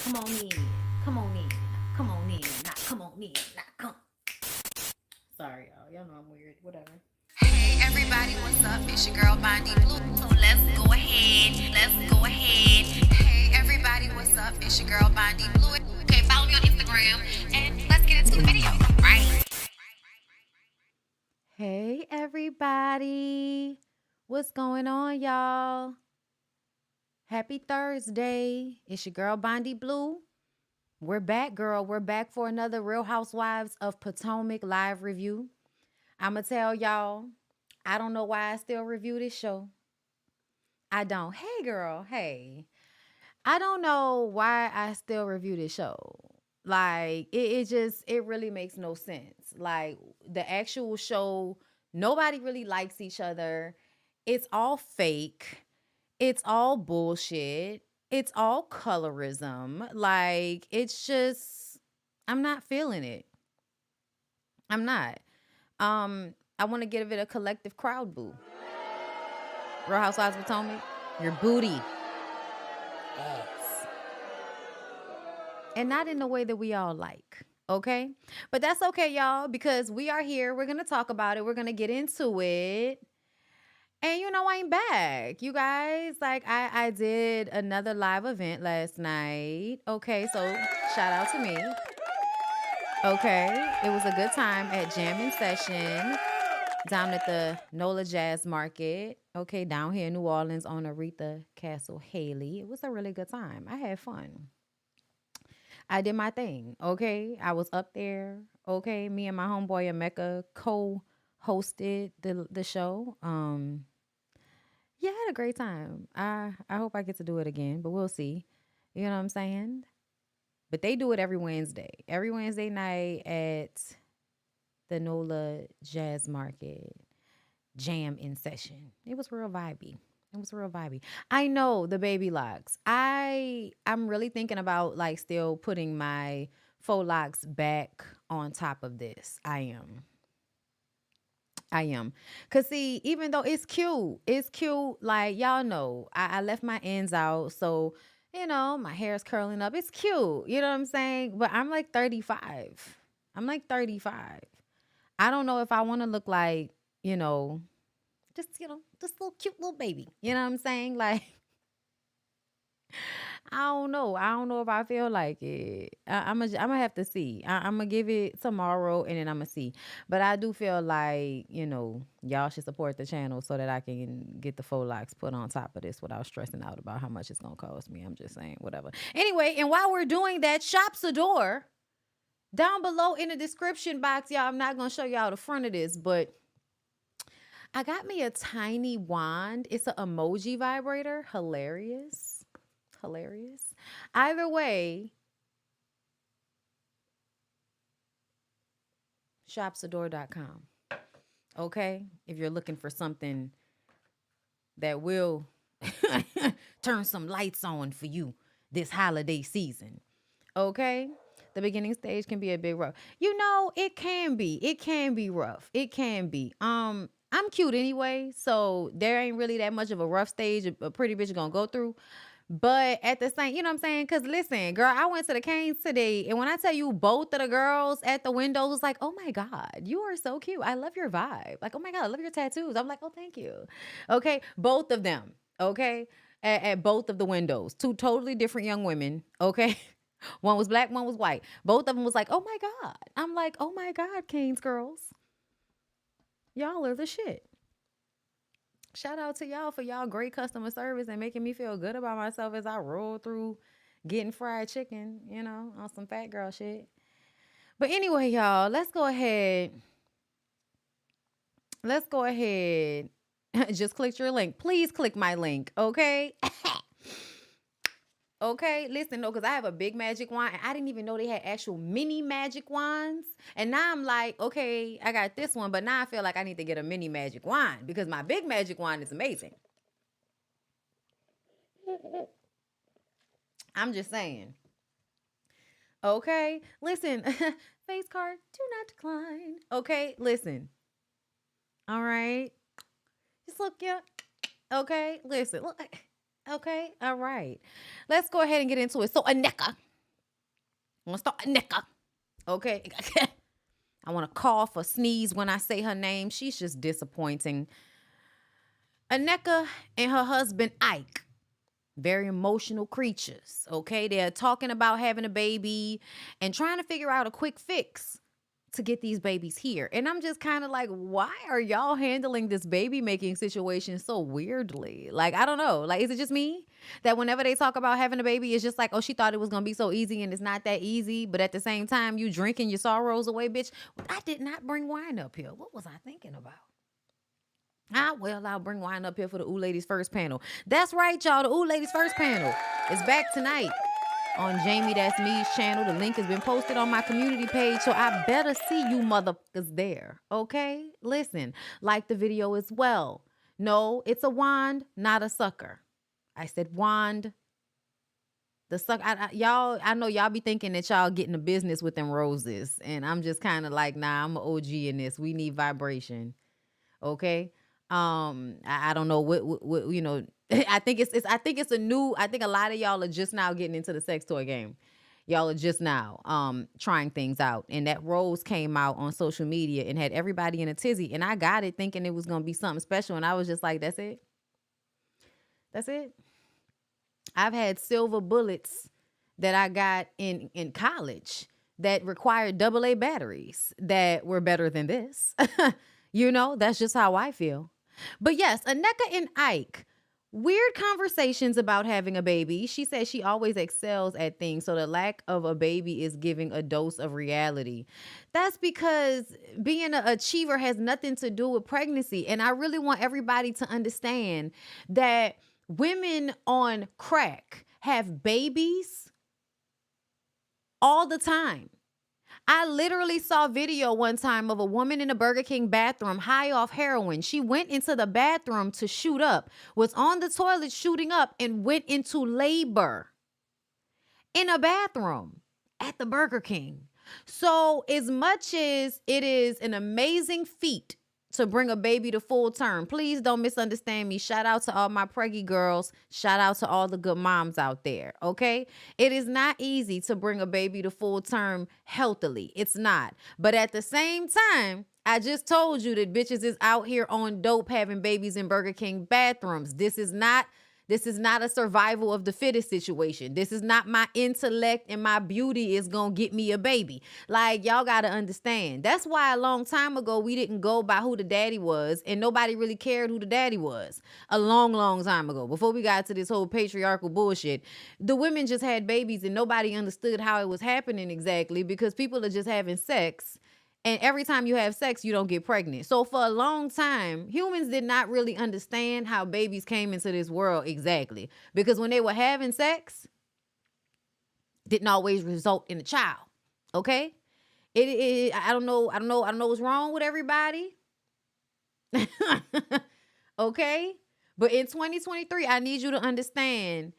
Come on in. Come on in. Come on in. Not come on in. Not come. Sorry, y'all. Y'all know I'm weird. Whatever. Hey everybody, what's up? It's your girl Bondy Blue. So let's go ahead. Let's go ahead. Hey everybody, what's up? It's your girl Bondy Blue. Okay, follow me on Instagram and let's get into the video, right? Hey, everybody. What's going on, y'all? Happy Thursday. It's your girl, Bondy Blue. We're back, girl. We're back for another Real Housewives of Potomac live review. I'm going to tell y'all, I don't know why I still review this show. I don't. Hey, girl. Hey. I don't know why I still review this show. Like, it really makes no sense. Like, the actual show, nobody really likes each other. It's all fake. It's all bullshit. It's all colorism. Like, it's just, I'm not feeling it. I'm not. I want to give it a collective crowd boo. Real Housewives of Potomac, your booty ass. And not in the way that we all like. Okay? But that's okay, y'all, because we are here. We're going to talk about it. We're going to get into it. And I'm back. You guys, like I did another live event last night. Okay, so shout out to me. Okay, it was a good time at Jamming Session down at the NOLA Jazz Market. Okay, down here in New Orleans on Aretha Castle Haley. It was a really good time. I had fun. I did my thing. Okay, I was up there. Okay, me and my homeboy Emeka co-hosted the show. Yeah, I had a great time. I hope I get to do it again, but we'll see. You know what I'm saying? But they do it every Wednesday. Every Wednesday night at the NOLA Jazz Market Jam in Session. It was real vibey. It was real vibey. I know the baby locks. I'm really thinking about like still putting my faux locks back on top of this. I am. Cause see, even though it's cute. Like y'all know, I left my ends out, so my hair's curling up. It's cute. You know what I'm saying? But I'm like 35. I'm like 35. I don't know if I want to look like just little cute little baby. You know what I'm saying? Like I don't know. I don't know if I feel like it. I'm gonna have to see. I'm gonna give it tomorrow, and then I'm gonna see. But I do feel like y'all should support the channel so that I can get the faux locks put on top of this without stressing out about how much it's gonna cost me. I'm just saying, whatever. Anyway, and while we're doing that, shop SEDURE down below in the description box, y'all. I'm not gonna show y'all the front of this, but I got me a tiny wand. It's an emoji vibrator. Hilarious. Either way, shopsadore.com. Okay? If you're looking for something that will turn some lights on for you this holiday season. Okay? The beginning stage can be a bit rough. It can be. It can be rough. It can be. I'm cute anyway, so there ain't really that much of a rough stage a pretty bitch gonna go through. But at the same, you know what I'm saying? Because listen, girl, I went to the Canes today. And when I tell you both of the girls at the windows was like, oh my God, you are so cute. I love your vibe. Like, oh my God, I love your tattoos. I'm like, oh, thank you. Okay. Both of them. Okay. At both of the windows. Two totally different young women. Okay. One was black, one was white. Both of them was like, oh my God. I'm like, oh my God, Canes girls. Y'all are the shit. Shout out to y'all for y'all great customer service and making me feel good about myself as I roll through getting fried chicken, on some fat girl shit. But anyway, y'all, let's go ahead. Just click your link. Please click my link, okay? Okay, listen, no, because I have a big magic wand, and I didn't even know they had actual mini magic wands. And now I'm like, okay, I got this one, but now I feel like I need to get a mini magic wand because my big magic wand is amazing. I'm just saying. Okay, listen, face card, do not decline. Okay, listen. All right, just look, yeah. Okay, listen, look. Okay, all right. Let's go ahead and get into it. So, Aneka, I'm gonna start Aneka. Okay. I want to cough or sneeze when I say her name. She's just disappointing. Aneka and her husband Ike, very emotional creatures. Okay. They're talking about having a baby and trying to figure out a quick fix to get these babies here. And I'm just kind of like, why are y'all handling this baby making situation so weirdly? Like, I don't know. Like, is it just me that whenever they talk about having a baby, it's just like, oh, she thought it was going to be so easy and it's not that easy. But at the same time, you drinking your sorrows away, bitch. I did not bring wine up here. What was I thinking about? Well, I'll bring wine up here for the Ooh Ladies First panel. That's right, y'all. The Ooh Ladies First panel is back tonight on Jamie That's Me's channel. The link has been posted on my community page, so I better see you motherfuckers there. Okay? Listen, like the video as well. No, it's a wand, not a sucker. I said wand. The suck, y'all. I know y'all be thinking that y'all getting a business with them roses, and I'm just kind of like, nah, I'm an OG in this. We need vibration. Okay. I don't know what you know. I think it's a new. I think a lot of y'all are just now getting into the sex toy game. Y'all are just now trying things out, and that rose came out on social media and had everybody in a tizzy. And I got it thinking it was gonna be something special, and I was just like, that's it. That's it. I've had silver bullets that I got in college that required AA batteries that were better than this. You know, that's just how I feel. But yes, Aneka and Ike, weird conversations about having a baby. She says she always excels at things, so the lack of a baby is giving a dose of reality. That's because being an achiever has nothing to do with pregnancy. And I really want everybody to understand that women on crack have babies all the time. I literally saw video one time of a woman in a Burger King bathroom high off heroin. She went into the bathroom to shoot up, was on the toilet shooting up, and went into labor in a bathroom at the Burger King. So as much as it is an amazing feat to bring a baby to full term, please don't misunderstand me. Shout out to all my preggy girls. Shout out to all the good moms out there, okay? It is not easy to bring a baby to full term healthily. It's not. But at the same time, I just told you that bitches is out here on dope having babies in Burger King bathrooms. This is not a survival of the fittest situation. This is not my intellect and my beauty is going to get me a baby. Like, y'all got to understand. That's why a long time ago, we didn't go by who the daddy was, and nobody really cared who the daddy was. A long, long time ago, before we got to this whole patriarchal bullshit, the women just had babies and nobody understood how it was happening exactly, because people are just having sex. And every time you have sex, you don't get pregnant. So for a long time, humans did not really understand how babies came into this world exactly. Because when they were having sex, didn't always result in a child. Okay? I don't know what's wrong with everybody. Okay? But in 2023, I need you to understand,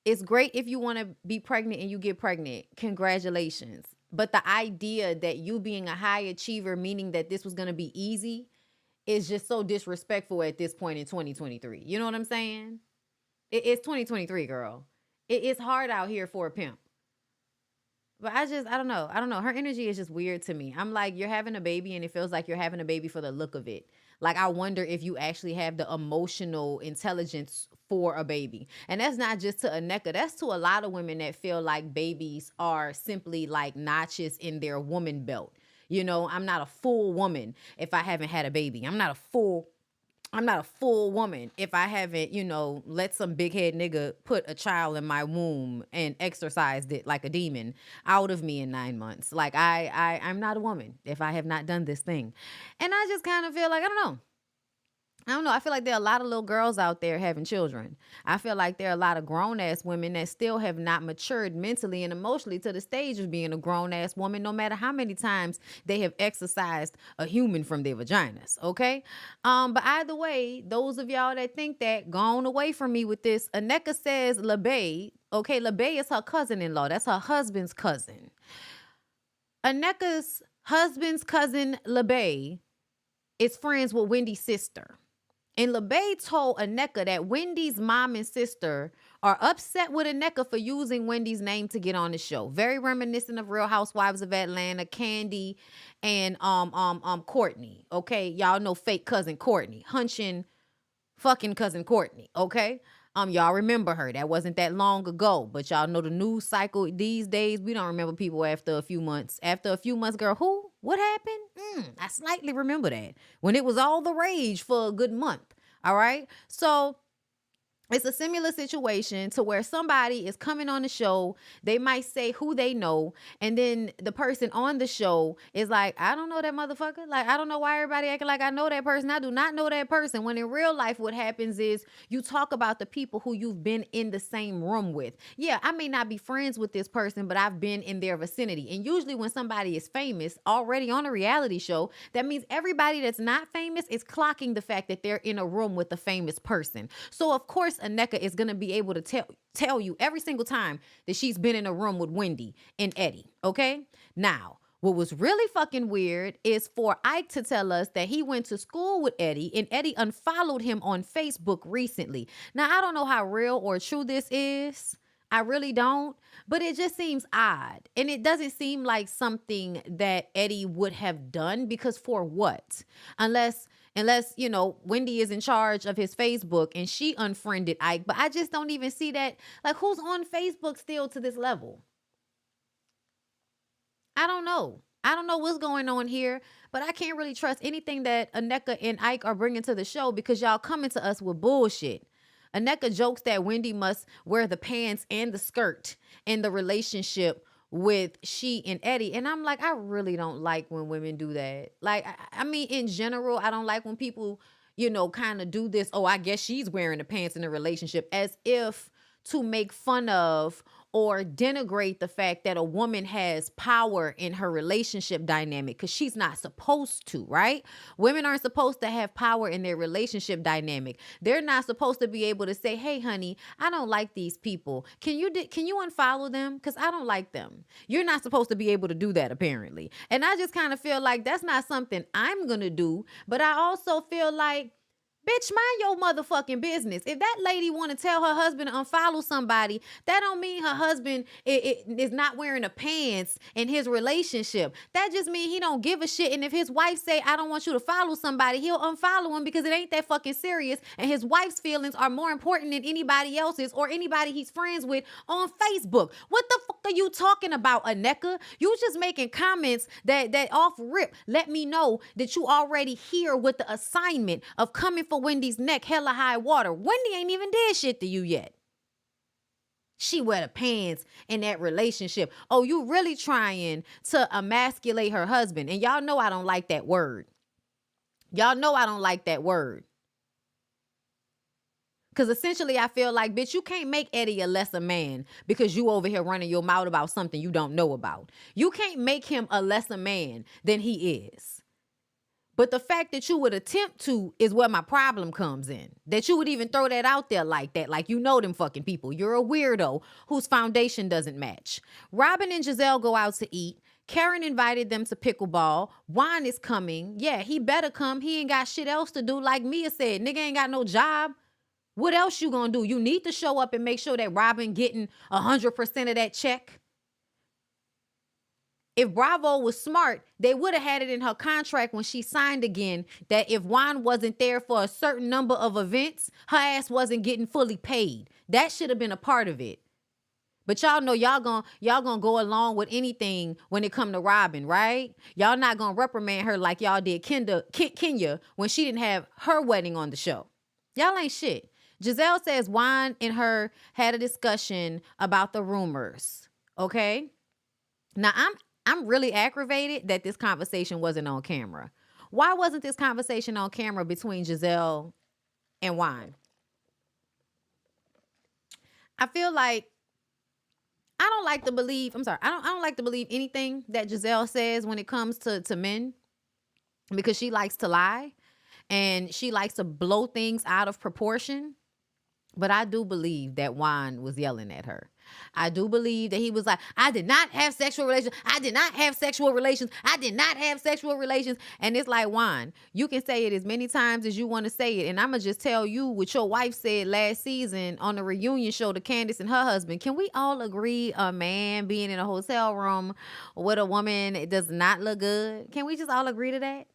it's great if you want to be pregnant and you get pregnant. Congratulations. But the idea that you being a high achiever, meaning that this was going to be easy, is just so disrespectful at this point in 2023. You know what I'm saying? It's 2023, girl. It's hard out here for a pimp. But I don't know. Her energy is just weird to me. I'm like, you're having a baby and it feels like you're having a baby for the look of it. Like, I wonder if you actually have the emotional intelligence for a baby. And that's not just to Aneka. That's to a lot of women that feel like babies are simply like notches in their woman belt. You know, I'm not a full woman if I haven't had a baby. I'm not a full woman if I haven't, let some big head nigga put a child in my womb and exorcised it like a demon out of me in 9 months. Like, I'm not a woman if I have not done this thing. And I just kind of feel like, I don't know. I feel like there are a lot of little girls out there having children. I feel like there are a lot of grown-ass women that still have not matured mentally and emotionally to the stage of being a grown-ass woman, no matter how many times they have exercised a human from their vaginas, okay? But either way, those of y'all that think that, gone away from me with this. Aneka says LaBae, okay? LaBae is her cousin-in-law. That's her husband's cousin. Aneka's husband's cousin, LaBae, is friends with Wendy's sister. And LaBae told Aneka that Wendy's mom and sister are upset with Aneka for using Wendy's name to get on the show. Very reminiscent of Real Housewives of Atlanta, Candy and Courtney. Okay, y'all know fake cousin Courtney, hunching fucking cousin Courtney. Okay. Y'all remember her. That wasn't that long ago. But y'all know the news cycle these days. We don't remember people after a few months. After a few months, girl, who? What happened? I slightly remember that. When it was all the rage for a good month. All right. So it's a similar situation to where somebody is coming on the show. They might say who they know. And then the person on the show is like, I don't know that motherfucker. Like, I don't know why everybody acting like I know that person. I do not know that person. When in real life, what happens is you talk about the people who you've been in the same room with. Yeah, I may not be friends with this person, but I've been in their vicinity. And usually when somebody is famous already on a reality show, that means everybody that's not famous is clocking the fact that they're in a room with a famous person. So of course, Aneka is going to be able to tell you every single time that she's been in a room with Wendy and Eddie, okay? Now, what was really fucking weird is for Ike to tell us that he went to school with Eddie and Eddie unfollowed him on Facebook recently. Now, I don't know how real or true this is. I really don't, but it just seems odd. And it doesn't seem like something that Eddie would have done, because for what? Unless, you know, Wendy is in charge of his Facebook and she unfriended Ike, but I just don't even see that. Like, who's on Facebook still to this level? I don't know. I don't know what's going on here, but I can't really trust anything that Aneka and Ike are bringing to the show, because y'all coming to us with bullshit. Aneka jokes that Wendy must wear the pants and the skirt in the relationship with she and Eddie. And I'm like, I really don't like when women do that. Like, I mean, in general, I don't like when people, you know, kind of do this. Oh, I guess she's wearing the pants in the relationship, as if to make fun of or denigrate the fact that a woman has power in her relationship dynamic, because she's not supposed to, right? Women aren't supposed to have power in their relationship dynamic. They're not supposed to be able to say, hey, honey, I don't like these people. Can you unfollow them? Because I don't like them. You're not supposed to be able to do that, apparently. And I just kind of feel like that's not something I'm going to do. But I also feel like, bitch, mind your motherfucking business. If that lady want to tell her husband to unfollow somebody, that don't mean her husband is not wearing the pants in his relationship. That just means he don't give a shit. And if his wife say, I don't want you to follow somebody, he'll unfollow him because it ain't that fucking serious. And his wife's feelings are more important than anybody else's or anybody he's friends with on Facebook. What the fuck are you talking about, Aneka? You just making comments that off rip let me know that you already here with the assignment of coming for Wendy's neck hella high water. Wendy ain't even did shit to you yet. She wear the pants in that relationship. Oh, you really trying to emasculate her husband. And y'all know I don't like that word. Y'all know I don't like that word. Because essentially I feel like, bitch, you can't make Eddie a lesser man because you over here running your mouth about something you don't know about. You can't make him a lesser man than he is. But the fact that you would attempt to is where my problem comes in. That you would even throw that out there like that. Like, you know them fucking people. You're a weirdo whose foundation doesn't match. Robin and Giselle go out to eat. Karen invited them to pickleball. Juan is coming. Yeah, he better come. He ain't got shit else to do. Like Mia said, nigga ain't got no job. What else you gonna do? You need to show up and make sure that Robin getting 100% of that check. If Bravo was smart, they would have had it in her contract when she signed again that if Juan wasn't there for a certain number of events, her ass wasn't getting fully paid. That should have been a part of it. But y'all know y'all gonna go along with anything when it come to Robin, right? Y'all not gonna reprimand her like y'all did Kenya when she didn't have her wedding on the show. Y'all ain't shit. Giselle says Juan and her had a discussion about the rumors. Okay? Now I'm really aggravated that this conversation wasn't on camera. Why wasn't this conversation on camera between Giselle and Juan? I feel like I don't like to believe anything that Giselle says when it comes to men, because she likes to lie and she likes to blow things out of proportion. But I do believe that Juan was yelling at her. I do believe that he was like, I did not have sexual relations. I did not have sexual relations. I did not have sexual relations. And it's like, Juan, you can say it as many times as you want to say it. And I'm going to just tell you what your wife said last season on the reunion show to Candace and her husband. Can we all agree a man being in a hotel room with a woman does not look good? Can we just all agree to that?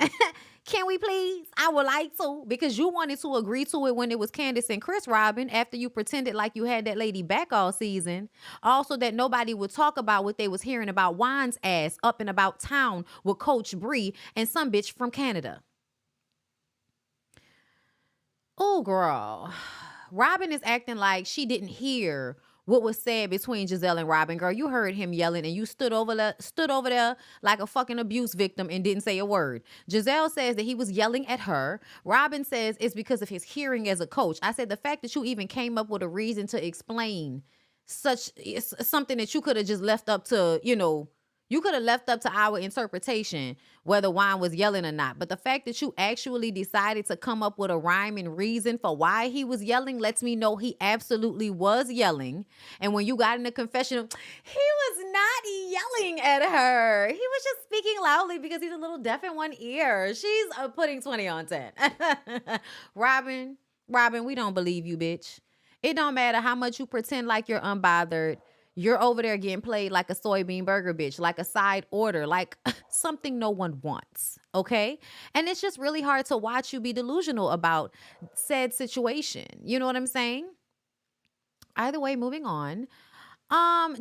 Can we please? I would like to, because you wanted to agree to it when it was Candace and Chris Robin after you pretended like you had that lady back all season. Also, that nobody would talk about what they was hearing about Juan's ass up and about town with Coach Bree and some bitch from Canada. Oh, girl. Robin is acting like she didn't hear what was said between Giselle and Robin. Girl, you heard him yelling and you stood over there like a fucking abuse victim and didn't say a word. Giselle says that he was yelling at her. Robin says it's because of his hearing as a coach. I said the fact that you even came up with a reason to explain something that you could have just left up to, you could have left up to our interpretation whether Juan was yelling or not. But the fact that you actually decided to come up with a rhyme and reason for why he was yelling lets me know he absolutely was yelling. And when you got in the confessional, he was not yelling at her. He was just speaking loudly because he's a little deaf in one ear. She's putting 20 on 10. Robin, we don't believe you, bitch. It don't matter how much you pretend like you're unbothered. You're over there getting played like a soybean burger bitch, like a side order, like something no one wants, okay? And it's just really hard to watch you be delusional about said situation. You know what I'm saying? Either way, moving on.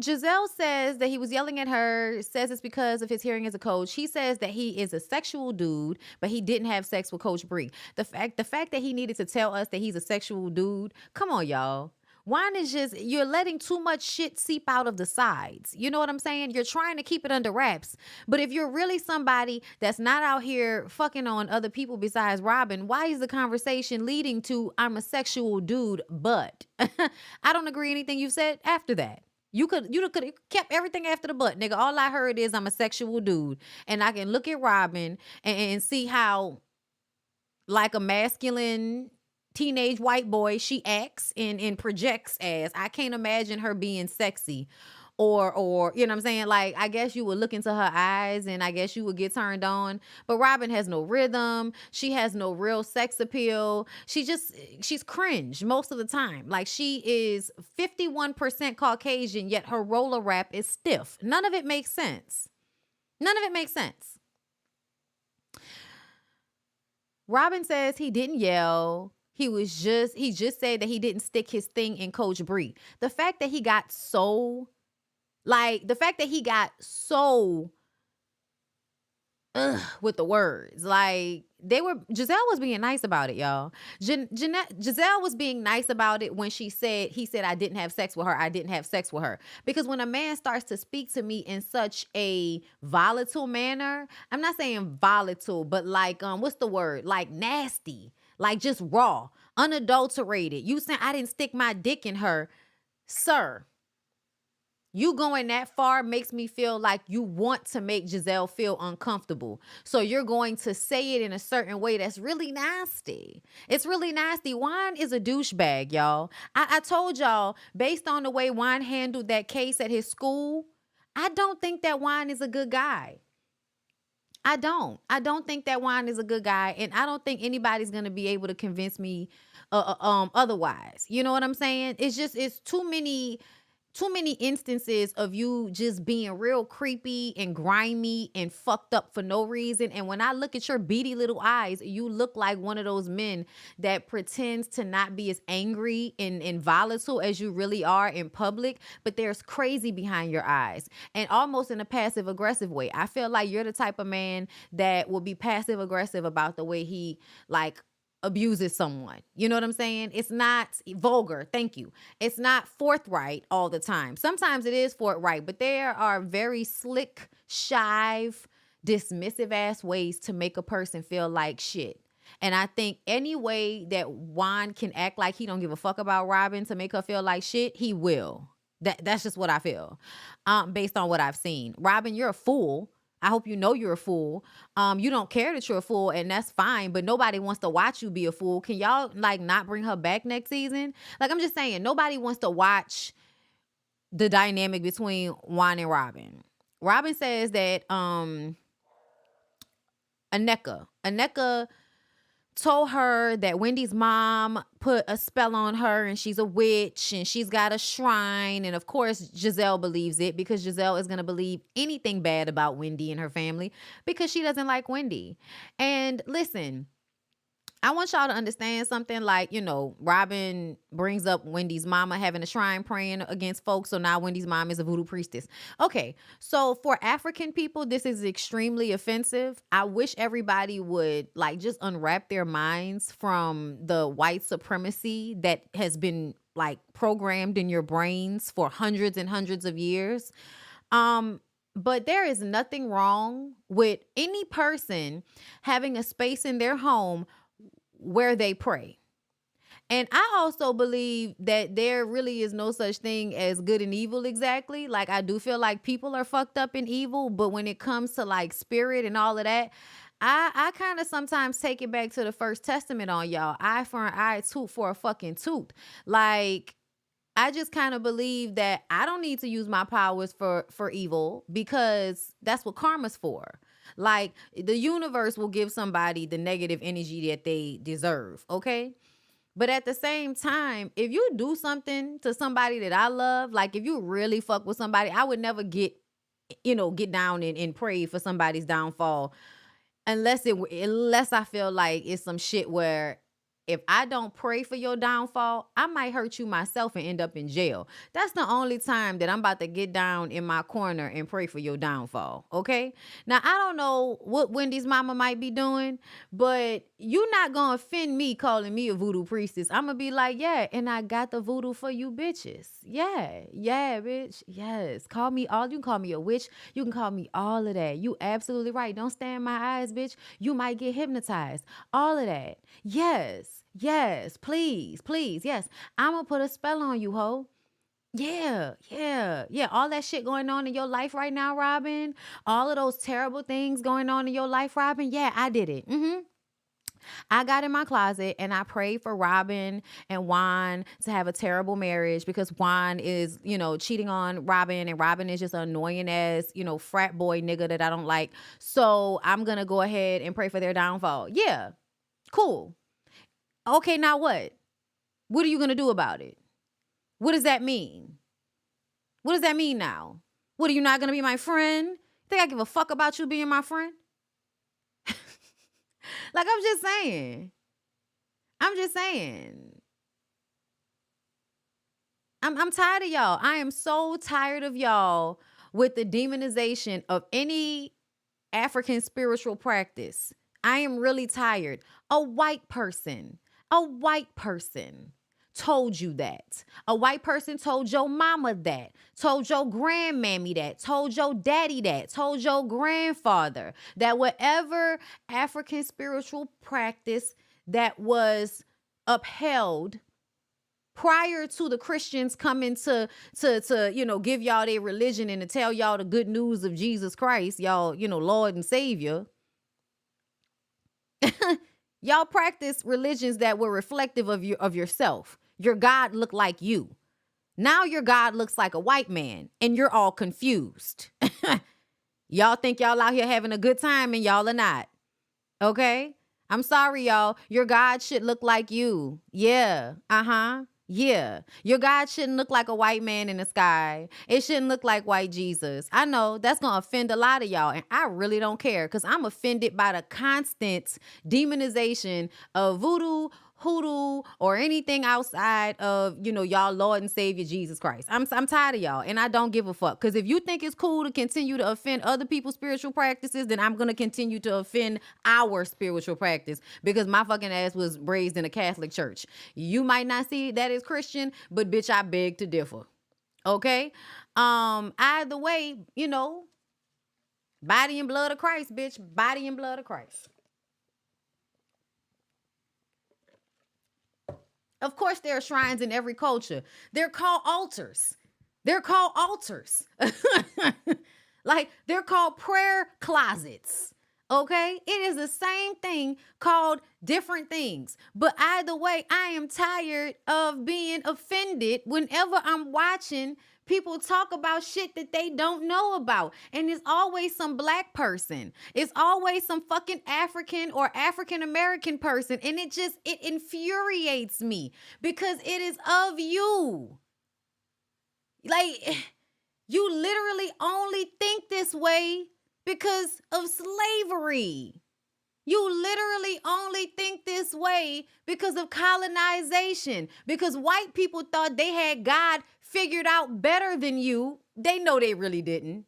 Giselle says that he was yelling at her, says it's because of his hearing as a coach. He says that he is a sexual dude, but he didn't have sex with Coach Bree. The fact that he needed to tell us that he's a sexual dude, come on, y'all. Wine is just, you're letting too much shit seep out of the sides. You know what I'm saying? You're trying to keep it under wraps. But if you're really somebody that's not out here fucking on other people besides Robin, why is the conversation leading to I'm a sexual dude, but I don't agree anything you said after that. You could have kept everything after the butt, nigga. All I heard is I'm a sexual dude. And I can look at Robin and see how, like a masculine teenage white boy, she acts and projects as. I can't imagine her being sexy. Or you know what I'm saying? Like, I guess you would look into her eyes and I guess you would get turned on. But Robin has no rhythm. She has no real sex appeal. She's cringe most of the time. Like, she is 51% Caucasian, yet her roller wrap is stiff. None of it makes sense. Robin says he didn't yell. He just said that he didn't stick his thing in Coach Bree. The fact that he got so with the words, like, Giselle was being nice about it, y'all. Giselle was being nice about it when he said I didn't have sex with her. Because when a man starts to speak to me in such a volatile manner, I'm not saying volatile, but like, what's the word? Like nasty, like just raw, unadulterated. You saying I didn't stick my dick in her, sir. You going that far makes me feel like you want to make Giselle feel uncomfortable. So you're going to say it in a certain way that's really nasty. It's really nasty. Juan is a douchebag, y'all. I told y'all, based on the way Juan handled that case at his school, I don't think that Juan is a good guy. I don't think that Juan is a good guy, and I don't think anybody's going to be able to convince me otherwise. You know what I'm saying? It's too many instances of you just being real creepy and grimy and fucked up for no reason. And when I look at your beady little eyes, you look like one of those men that pretends to not be as angry and volatile as you really are in public, but there's crazy behind your eyes, and almost in a passive aggressive way. I feel like you're the type of man that will be passive aggressive about the way he like abuses someone. You know what I'm saying? It's not vulgar. Thank you. It's not forthright all the time. Sometimes it is forthright, but there are very slick, shy, dismissive ass ways to make a person feel like shit. And I think any way that Juan can act like he don't give a fuck about Robin to make her feel like shit, he will. That's just what I feel. Based on what I've seen. Robin, you're a fool. I hope you know you're a fool. You don't care that you're a fool, and that's fine, but nobody wants to watch you be a fool. Can y'all like not bring her back next season? Like, I'm just saying, nobody wants to watch the dynamic between Juan and Robin. Robin says that Aneka told her that Wendy's mom put a spell on her and she's a witch and she's got a shrine. And of course, Giselle believes it because Giselle is going to believe anything bad about Wendy and her family because she doesn't like Wendy. And listen, I want y'all to understand something. Like, Robin brings up Wendy's mama having a shrine praying against folks. So now Wendy's mom is a voodoo priestess. Okay. So for African people, this is extremely offensive. I wish everybody would just unwrap their minds from the white supremacy that has been programmed in your brains for hundreds and hundreds of years. But there is nothing wrong with any person having a space in their home where they pray. And I also believe that there really is no such thing as good and evil exactly. I do feel like people are fucked up in evil, but when it comes to spirit and all of that, I kind of sometimes take it back to the First Testament on y'all. Eye for an eye, tooth for a fucking tooth. I just kind of believe that I don't need to use my powers for evil because that's what karma's for. The universe will give somebody the negative energy that they deserve, okay? But at the same time, if you do something to somebody that I love, if you really fuck with somebody, I would never get down and pray for somebody's downfall unless I feel like it's some shit where if I don't pray for your downfall, I might hurt you myself and end up in jail. That's the only time that I'm about to get down in my corner and pray for your downfall, okay? Now, I don't know what Wendy's mama might be doing, but you're not going to offend me calling me a voodoo priestess. I'm going to be like, yeah, and I got the voodoo for you bitches. Yeah, bitch. Yes. You can call me a witch. You can call me all of that. You absolutely right. Don't stand in my eyes, bitch. You might get hypnotized. All of that. Yes, please, yes. I'm gonna put a spell on you, ho. Yeah. All that shit going on in your life right now, Robin. All of those terrible things going on in your life, Robin. Yeah, I did it. I got in my closet and I prayed for Robin and Juan to have a terrible marriage because Juan is, cheating on Robin and Robin is just an annoying ass, frat boy nigga that I don't like. So I'm gonna go ahead and pray for their downfall. Yeah, cool. Okay, now what? What are you going to do about it? What does that mean? What does that mean now? What, are you not going to be my friend? Think I give a fuck about you being my friend? I'm just saying. I'm tired of y'all. I am so tired of y'all with the demonization of any African spiritual practice. I am really tired. A white person told you that. A white person told your mama that, told your grandmammy that, told your daddy that, told your grandfather that whatever African spiritual practice that was upheld prior to the Christians coming to give y'all their religion and to tell y'all the good news of Jesus Christ, y'all, Lord and Savior. Y'all practice religions that were reflective of yourself. Your God looked like you. Now your God looks like a white man and you're all confused. Y'all think y'all out here having a good time and y'all are not. Okay? I'm sorry, y'all. Your God should look like you. Yeah. Yeah. Your God shouldn't look like a white man in the sky. It shouldn't look like white Jesus. I know that's going to offend a lot of y'all. And I really don't care because I'm offended by the constant demonization of voodoo, hoodoo, or anything outside of, y'all Lord and Savior Jesus Christ. I'm tired of y'all and I don't give a fuck. Because if you think it's cool to continue to offend other people's spiritual practices, then I'm going to continue to offend our spiritual practice because my fucking ass was raised in a Catholic church. You might not see that as Christian, but bitch, I beg to differ. Okay? Either way, body and blood of Christ, bitch. Body and blood of Christ. Of course, there are shrines in every culture. They're called altars. They're called prayer closets. Okay? It is the same thing called different things. But either way, I am tired of being offended whenever I'm watching people talk about shit that they don't know about. And it's always some black person. It's always some fucking African or African American person. And it infuriates me because it is of you. Like, you literally only think this way because of slavery. You literally only think this way because of colonization, because white people thought they had God figured out better than you. They know they really didn't.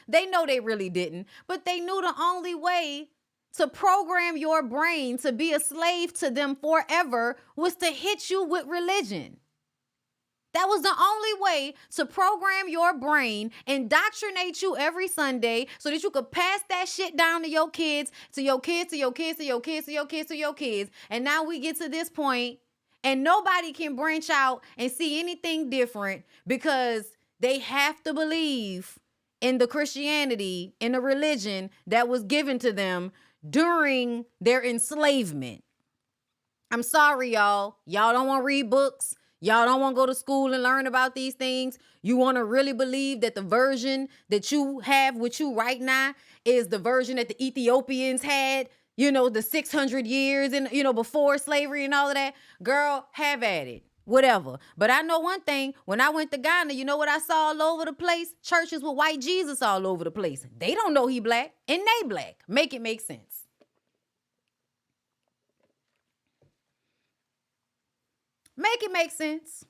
They know they really didn't, but they knew the only way to program your brain to be a slave to them forever was to hit you with religion. That was the only way to program your brain, indoctrinate you every Sunday so that you could pass that shit down to your kids, to your kids, to your kids, to your kids, to your kids, to your kids. And now we get to this point and nobody can branch out and see anything different because they have to believe in the Christianity, in the religion that was given to them during their enslavement. I'm sorry, y'all. Y'all don't want to read books. Y'all don't want to go to school and learn about these things. You want to really believe that the version that you have with you right now is the version that the Ethiopians had, the 600 years and, before slavery and all of that. Girl, have at it. Whatever. But I know one thing. When I went to Ghana, you know what I saw all over the place? Churches with white Jesus all over the place. They don't know he black and they black. Make it make sense. Make it make sense.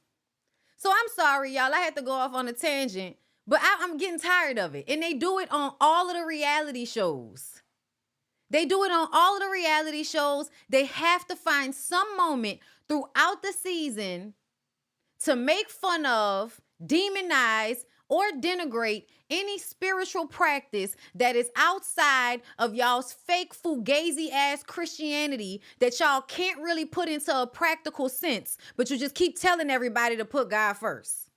So I'm sorry, y'all. I had to go off on a tangent, but I'm getting tired of it. And they do it on all of the reality shows. They do it on all of the reality shows. They have to find some moment throughout the season to make fun of, demonize, or denigrate any spiritual practice that is outside of y'all's fake fugazi ass Christianity that y'all can't really put into a practical sense, but you just keep telling everybody to put God first.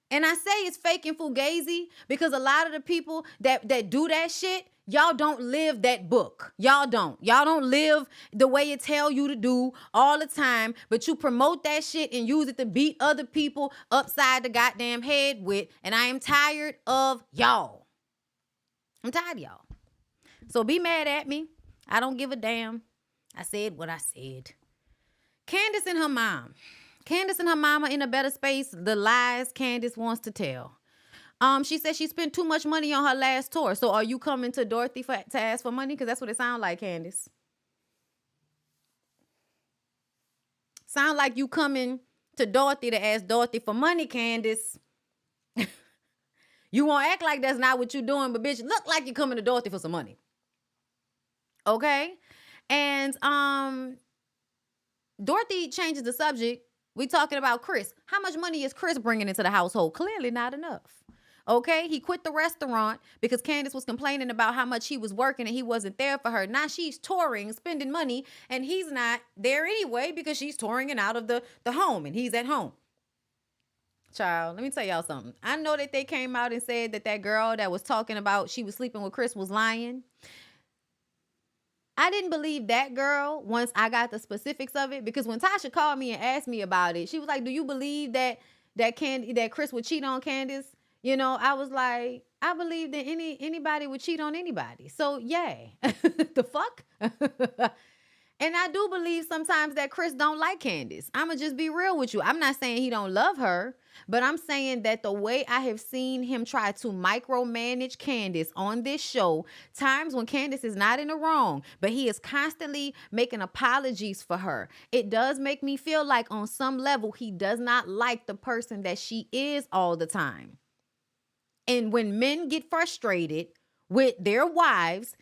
And I say it's fake and fugazi because a lot of the people that do that shit, y'all don't live that book. Y'all don't live the way it tell you to do all the time, but you promote that shit and use it to beat other people upside the goddamn head with. And I am tired of y'all. I'm tired of y'all. So be mad at me. I don't give a damn. I said what I said. Candace and her mom. Candace and her mama in a better space. The lies Candace wants to tell. She said she spent too much money on her last tour. So are you coming to Dorothy to ask for money? Because that's what it sounds like, Candace. Sound like you coming to Dorothy to ask Dorothy for money, Candace. You won't act like that's not what you're doing, but bitch, look like you're coming to Dorothy for some money. Okay? And Dorothy changes the subject. We talking about Chris. How much money is Chris bringing into the household? Clearly not enough. Okay, he quit the restaurant because Candace was complaining about how much he was working and he wasn't there for her. Now she's touring, spending money, and he's not there anyway because she's touring and out of the home and he's at home. Child, let me tell y'all something. I know that they came out and said that girl that was talking about she was sleeping with Chris was lying. I didn't believe that girl once I got the specifics of it because when Tasha called me and asked me about it, she was like, "Do you believe that Chris would cheat on Candace?" I was like, I believe that anybody would cheat on anybody. So yay. The fuck? And I do believe sometimes that Chris don't like Candace. I'ma just be real with you. I'm not saying he don't love her, but I'm saying that the way I have seen him try to micromanage Candace on this show, times when Candace is not in the wrong, but he is constantly making apologies for her. It does make me feel like on some level he does not like the person that she is all the time. And when men get frustrated with their wives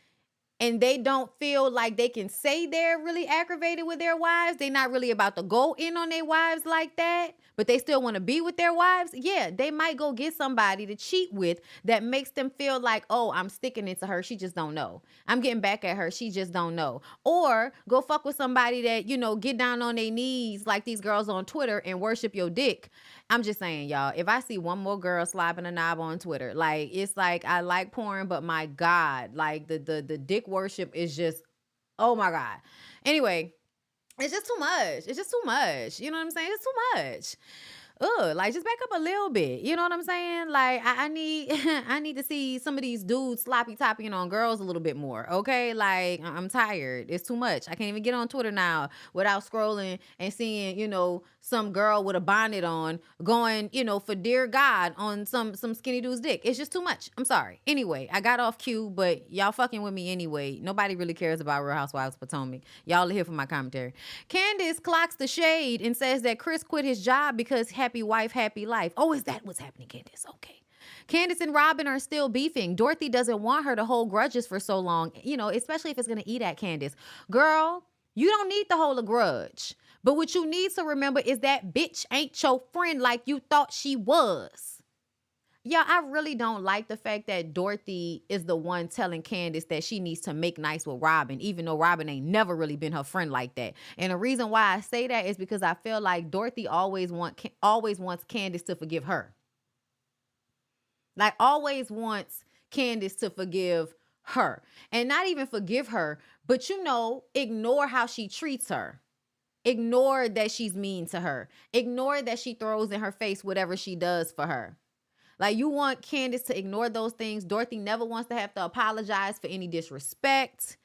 and they don't feel like they can say they're really aggravated with their wives, they're not really about to go in on their wives like that, but they still want to be with their wives, yeah, they might go get somebody to cheat with that makes them feel like, oh, I'm sticking it to her. She just don't know. I'm getting back at her. She just don't know. Or go fuck with somebody that, get down on their knees like these girls on Twitter and worship your dick. I'm just saying, y'all, if I see one more girl slapping a knob on Twitter, like, it's like, I like porn, but my God, like the dick worship is just, oh my God. Anyway, it's just too much. It's just too much. You know what I'm saying? It's too much. like just back up a little bit. You know what I'm saying? Like I need I need to see some of these dudes sloppy topping on girls a little bit more. Okay, like I'm tired. It's too much. I can't even get on Twitter now without scrolling and seeing some girl with a bonnet on going for dear God on some skinny dude's dick. It's just too much. I'm sorry. Anyway, I got off cue, but y'all fucking with me anyway. Nobody really cares about Real Housewives of Potomac. Y'all are here for my commentary. Candace clocks the shade and says that Chris quit his job because happy wife, happy life. Oh, is that what's happening, Candace? Okay. Candace and Robin are still beefing. Dorothy doesn't want her to hold grudges for so long, especially if it's going to eat at Candace. Girl, you don't need to hold a grudge. But what you need to remember is that bitch ain't your friend like you thought she was. Yeah, I really don't like the fact that Dorothy is the one telling Candace that she needs to make nice with Robin, even though Robin ain't never really been her friend like that. And the reason why I say that is because I feel like Dorothy always wants Candace to forgive her. Like always wants Candace to forgive her. And not even forgive her, but ignore how she treats her. Ignore that she's mean to her. Ignore that she throws in her face whatever she does for her. Like you want Candace to ignore those things. Dorothy never wants to have to apologize for any disrespect.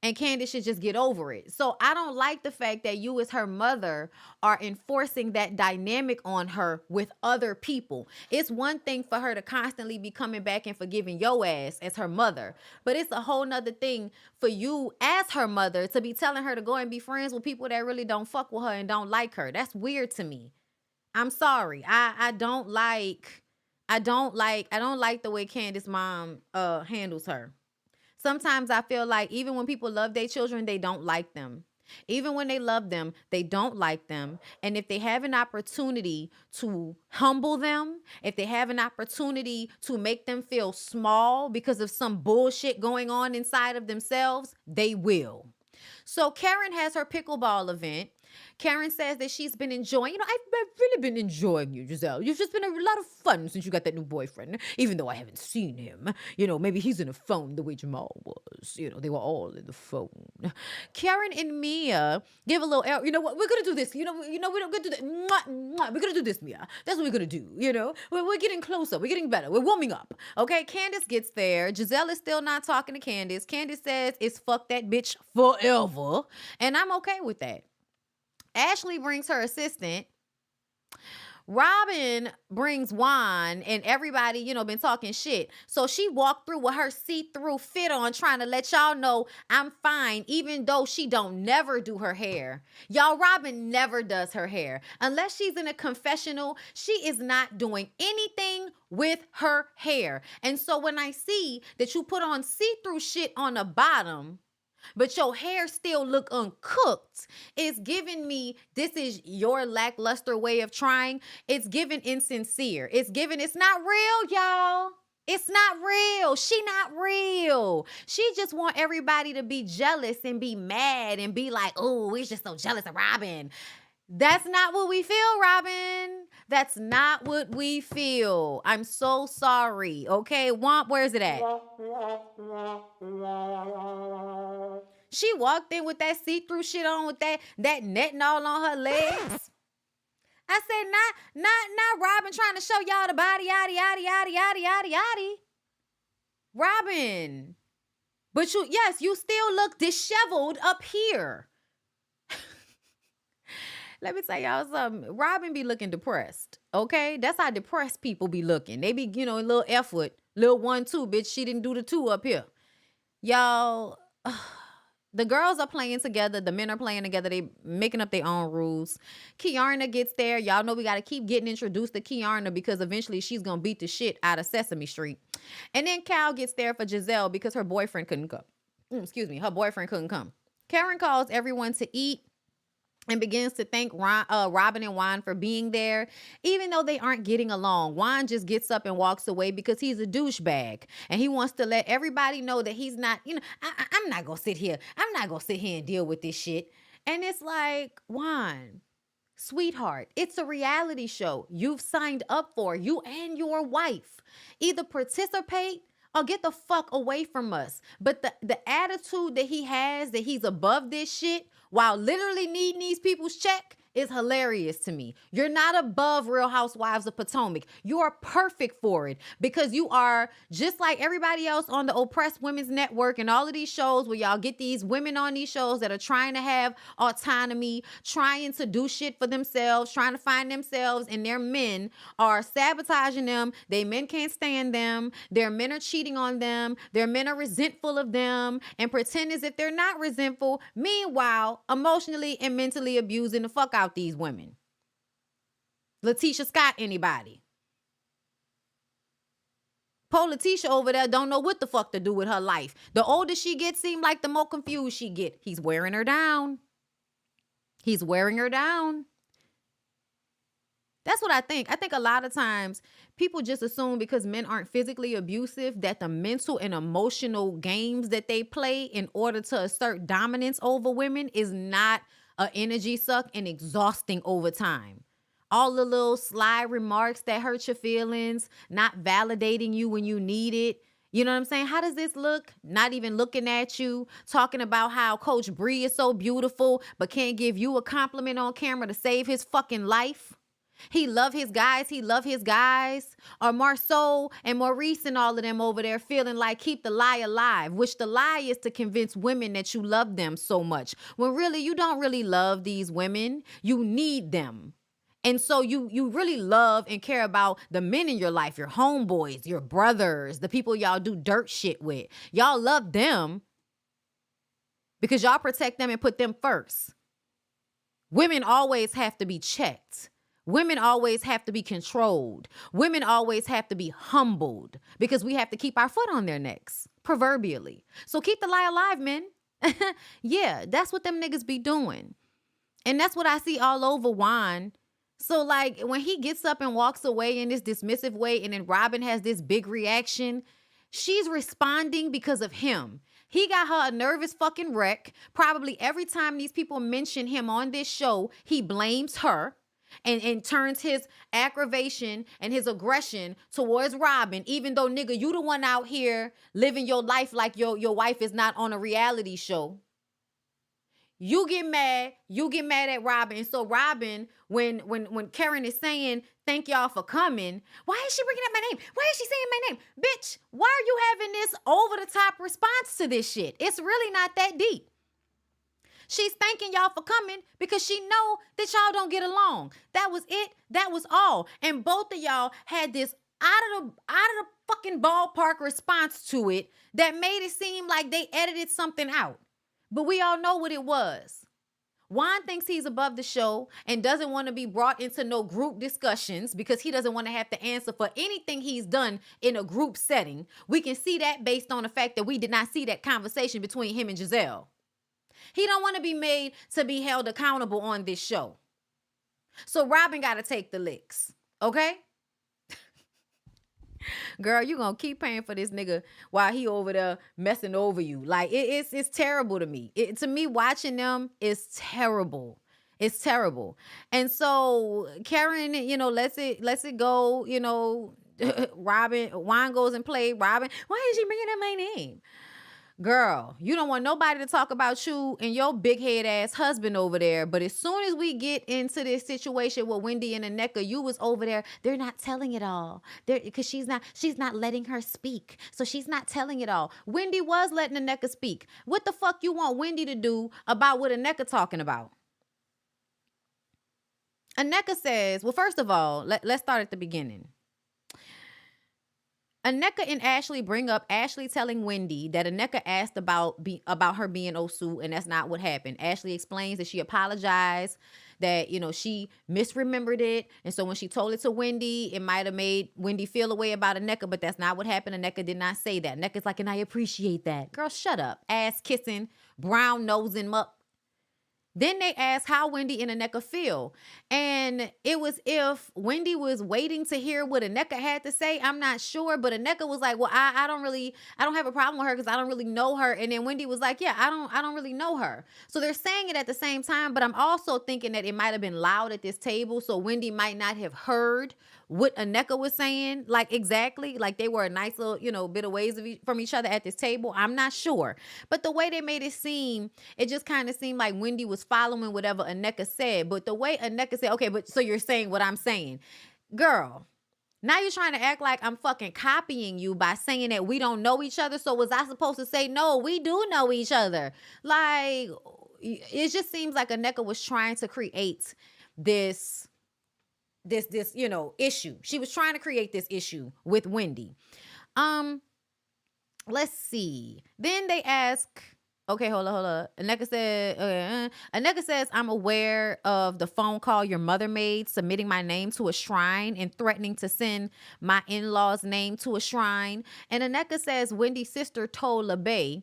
And Candace should just get over it. So I don't like the fact that you as her mother are enforcing that dynamic on her with other people. It's one thing for her to constantly be coming back and forgiving your ass as her mother. But it's a whole nother thing for you as her mother to be telling her to go and be friends with people that really don't fuck with her and don't like her. That's weird to me. I'm sorry. I don't like the way Candace's mom handles her. Sometimes I feel like even when people love their children, they don't like them. Even when they love them, they don't like them. And if they have an opportunity to humble them, if they have an opportunity to make them feel small because of some bullshit going on inside of themselves, they will. So Karen has her pickleball event. Karen says that she's been enjoying, I've really been enjoying you, Giselle. You've just been a lot of fun since you got that new boyfriend, even though I haven't seen him. Maybe he's in the phone the way Jamal was. They were all in the phone. Karen and Mia give a little, we're going to do this. We're going to do that. We're going to do this, Mia. That's what we're going to do. We're getting closer. We're getting better. We're warming up. Okay, Candace gets there. Giselle is still not talking to Candace. Candace says it's fuck that bitch forever. And I'm okay with that. Ashley brings her assistant. Robin brings wine, and everybody, been talking shit. So she walked through with her see-through fit on, trying to let y'all know I'm fine, even though she don't never do her hair. Y'all, Robin never does her hair. Unless she's in a confessional, she is not doing anything with her hair. And so when I see that you put on see-through shit on the bottom, but your hair still look uncooked, it's giving me, this is your lackluster way of trying. It's giving insincere. It's not real, y'all. It's not real. She not real. She just want everybody to be jealous and be mad and be like, oh, we're just so jealous of Robin. That's not what we feel, Robin. That's not what we feel. I'm so sorry. Okay, Womp, where's it at? She walked in with that see-through shit on, with that netting all on her legs. I said, not Robin trying to show y'all the body, yaddy, yaddy, yaddy, yaddy, yaddy, yaddy. Robin. But you still look disheveled up here. Let me tell y'all something. Robin be looking depressed, okay? That's how depressed people be looking. They be, a little effort, little 1-2, bitch. She didn't do the 2 up here. Y'all, the girls are playing together. The men are playing together. They making up their own rules. Kiarna gets there. Y'all know we got to keep getting introduced to Kiarna because eventually she's going to beat the shit out of Sesame Street. And then Cal gets there for Giselle because her boyfriend couldn't come. Her boyfriend couldn't come. Karen calls everyone to eat and begins to thank Robin and Juan for being there, even though they aren't getting along. Juan just gets up and walks away because he's a douchebag, and he wants to let everybody know that he's not, I'm not going to sit here. I'm not going to sit here and deal with this shit. And it's like, Juan, sweetheart, it's a reality show you've signed up for, you and your wife. Either participate or get the fuck away from us. But the attitude that he has, that he's above this shit, while literally needing these people's check, is hilarious to me. You're not above Real Housewives of Potomac. You are perfect for it because you are just like everybody else on the Oppressed Women's Network and all of these shows where y'all get these women on these shows that are trying to have autonomy, trying to do shit for themselves, trying to find themselves, and their men are sabotaging them. Their men can't stand them. Their men are cheating on them. Their men are resentful of them and pretend as if they're not resentful. Meanwhile, emotionally and mentally abusing the fuck out these women. Letitia Scott, anybody? Poor Letitia over there don't know what the fuck to do with her life. The older she gets, seem like the more confused she get. He's wearing her down. He's wearing her down. That's what I think. I think a lot of times people just assume because men aren't physically abusive that the mental and emotional games that they play in order to assert dominance over women is not an energy suck and exhausting over time. All the little sly remarks that hurt your feelings, not validating you when you need it. You know what I'm saying? How does this look? Not even looking at you, talking about how Coach Bree is so beautiful, but can't give you a compliment on camera to save his fucking life. He love his guys. He love his guys. Or Marceau and Maurice and all of them over there feeling like keep the lie alive, which the lie is to convince women that you love them so much. When really you don't really love these women. You need them. And so you really love and care about the men in your life, your homeboys, your brothers, the people y'all do dirt shit with. Y'all love them because y'all protect them and put them first. Women always have to be checked. Women always have to be controlled. Women always have to be humbled because we have to keep our foot on their necks, proverbially. So keep the lie alive, men. Yeah, that's what them niggas be doing. And that's what I see all over Juan. So like when he gets up and walks away in this dismissive way and then Robin has this big reaction, she's responding because of him. He got her a nervous fucking wreck. Probably every time these people mention him on this show, he blames her. And turns his aggravation and his aggression towards Robin, even though, nigga, you the one out here living your life like your wife is not on a reality show. You get mad at Robin. And so Robin, when Karen is saying, thank y'all for coming, why is she bringing up my name? Why is she saying my name? Bitch, why are you having this over-the-top response to this shit? It's really not that deep. She's thanking y'all for coming because she know that y'all don't get along. That was it. That was all. And both of y'all had this out of the fucking ballpark response to it that made it seem like they edited something out. But we all know what it was. Juan thinks he's above the show and doesn't want to be brought into no group discussions because he doesn't want to have to answer for anything he's done in a group setting. We can see that based on the fact that we did not see that conversation between him and Giselle. He don't want to be made to be held accountable on this show. So Robin got to take the licks. Okay? Girl, you going to keep paying for this nigga while he over there messing over you. Like, it's terrible to me. To me, watching them is terrible. It's terrible. And so Karen, lets it go, Robin, Juan goes and play Robin. Why is she bringing up my name? Girl, you don't want nobody to talk about you and your big head ass husband over there. But as soon as we get into this situation with Wendy and Aneka, you was over there. They're not telling it all. Because she's not letting her speak. So she's not telling it all. Wendy was letting Aneka speak. What the fuck you want Wendy to do about what Aneka talking about? Aneka says, well, first of all, let's start at the beginning. Aneka and Ashley bring up Ashley telling Wendy that Aneka asked about her being Osu, and that's not what happened. Ashley explains that she apologized, that, she misremembered it. And so when she told it to Wendy, it might have made Wendy feel a way about Aneka, but that's not what happened. Aneka did not say that. Aneka's like, and I appreciate that. Girl, shut up. Ass kissing, brown nosing up. Then they asked how Wendy and Aneka feel. And it was if Wendy was waiting to hear what Aneka had to say. I'm not sure. But Aneka was like, well, I don't have a problem with her because I don't really know her. And then Wendy was like, yeah, I don't really know her. So they're saying it at the same time. But I'm also thinking that it might have been loud at this table. So Wendy might not have heard what Aneka was saying, like exactly, like they were a nice little, bit of ways from each other at this table. I'm not sure. But the way they made it seem, it just kind of seemed like Wendy was following whatever Aneka said. But the way Aneka said, okay, but so you're saying what I'm saying. Girl, now you're trying to act like I'm fucking copying you by saying that we don't know each other. So was I supposed to say, no, we do know each other? Like, it just seems like Aneka was trying to create this issue. She was trying to create this issue with Wendy. Let's see. Then they ask, okay, hold on. Aneka says, I'm aware of the phone call your mother made, submitting my name to a shrine and threatening to send my in-laws' name to a shrine. And Aneka says Wendy's sister told LaBae,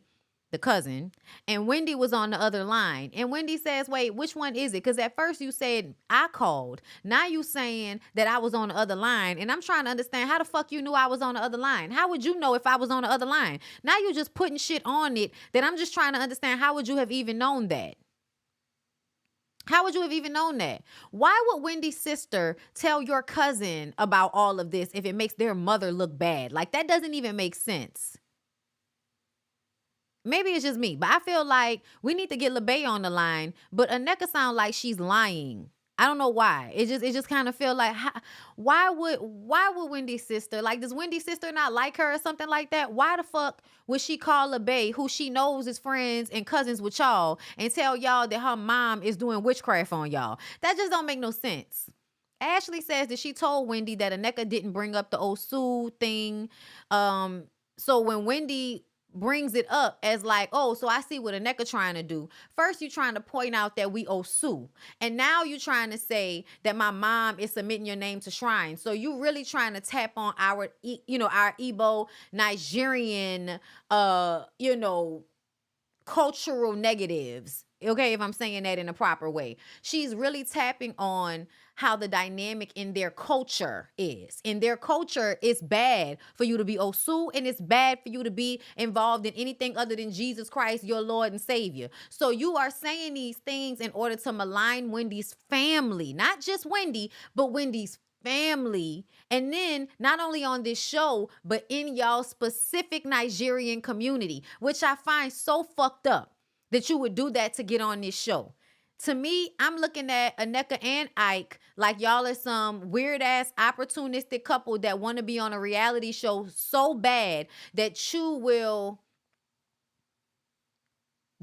the cousin, and Wendy was on the other line. And Wendy says, wait, which one is it? Because at first you said I called. Now you saying that I was on the other line. And I'm trying to understand how the fuck you knew I was on the other line. How would you know if I was on the other line? Now you just putting shit on it that I'm just trying to understand. How would you have even known that? How would you have even known that? Why would Wendy's sister tell your cousin about all of this if it makes their mother look bad? Like, that doesn't even make sense. Maybe it's just me, but I feel like we need to get LaBae on the line. But Aneka sound like she's lying. I don't know why. It just kind of feel like, why would Wendy's sister, like, does Wendy's sister not like her or something like that? Why the fuck would she call LaBae, who she knows is friends and cousins with y'all, and tell y'all that her mom is doing witchcraft on y'all? That just don't make no sense. Ashley says that she told Wendy that Aneka didn't bring up the Osu thing. So when Wendy brings it up as like, oh, so I see what Aneka trying to do. First, you trying to point out that we Osu. And now you trying to say that my mom is submitting your name to shrine. So you really trying to tap on our Igbo, Nigerian, cultural negatives. Okay, if I'm saying that in a proper way. She's really tapping on how the dynamic in their culture is. In their culture, it's bad for you to be Osu, and it's bad for you to be involved in anything other than Jesus Christ, your Lord and Savior. So you are saying these things in order to malign Wendy's family. Not just Wendy, but Wendy's family. And then not only on this show, but in y'all specific Nigerian community, which I find so fucked up that you would do that to get on this show. To me, I'm looking at Aneka and Ike like y'all are some weird-ass opportunistic couple that want to be on a reality show so bad that you will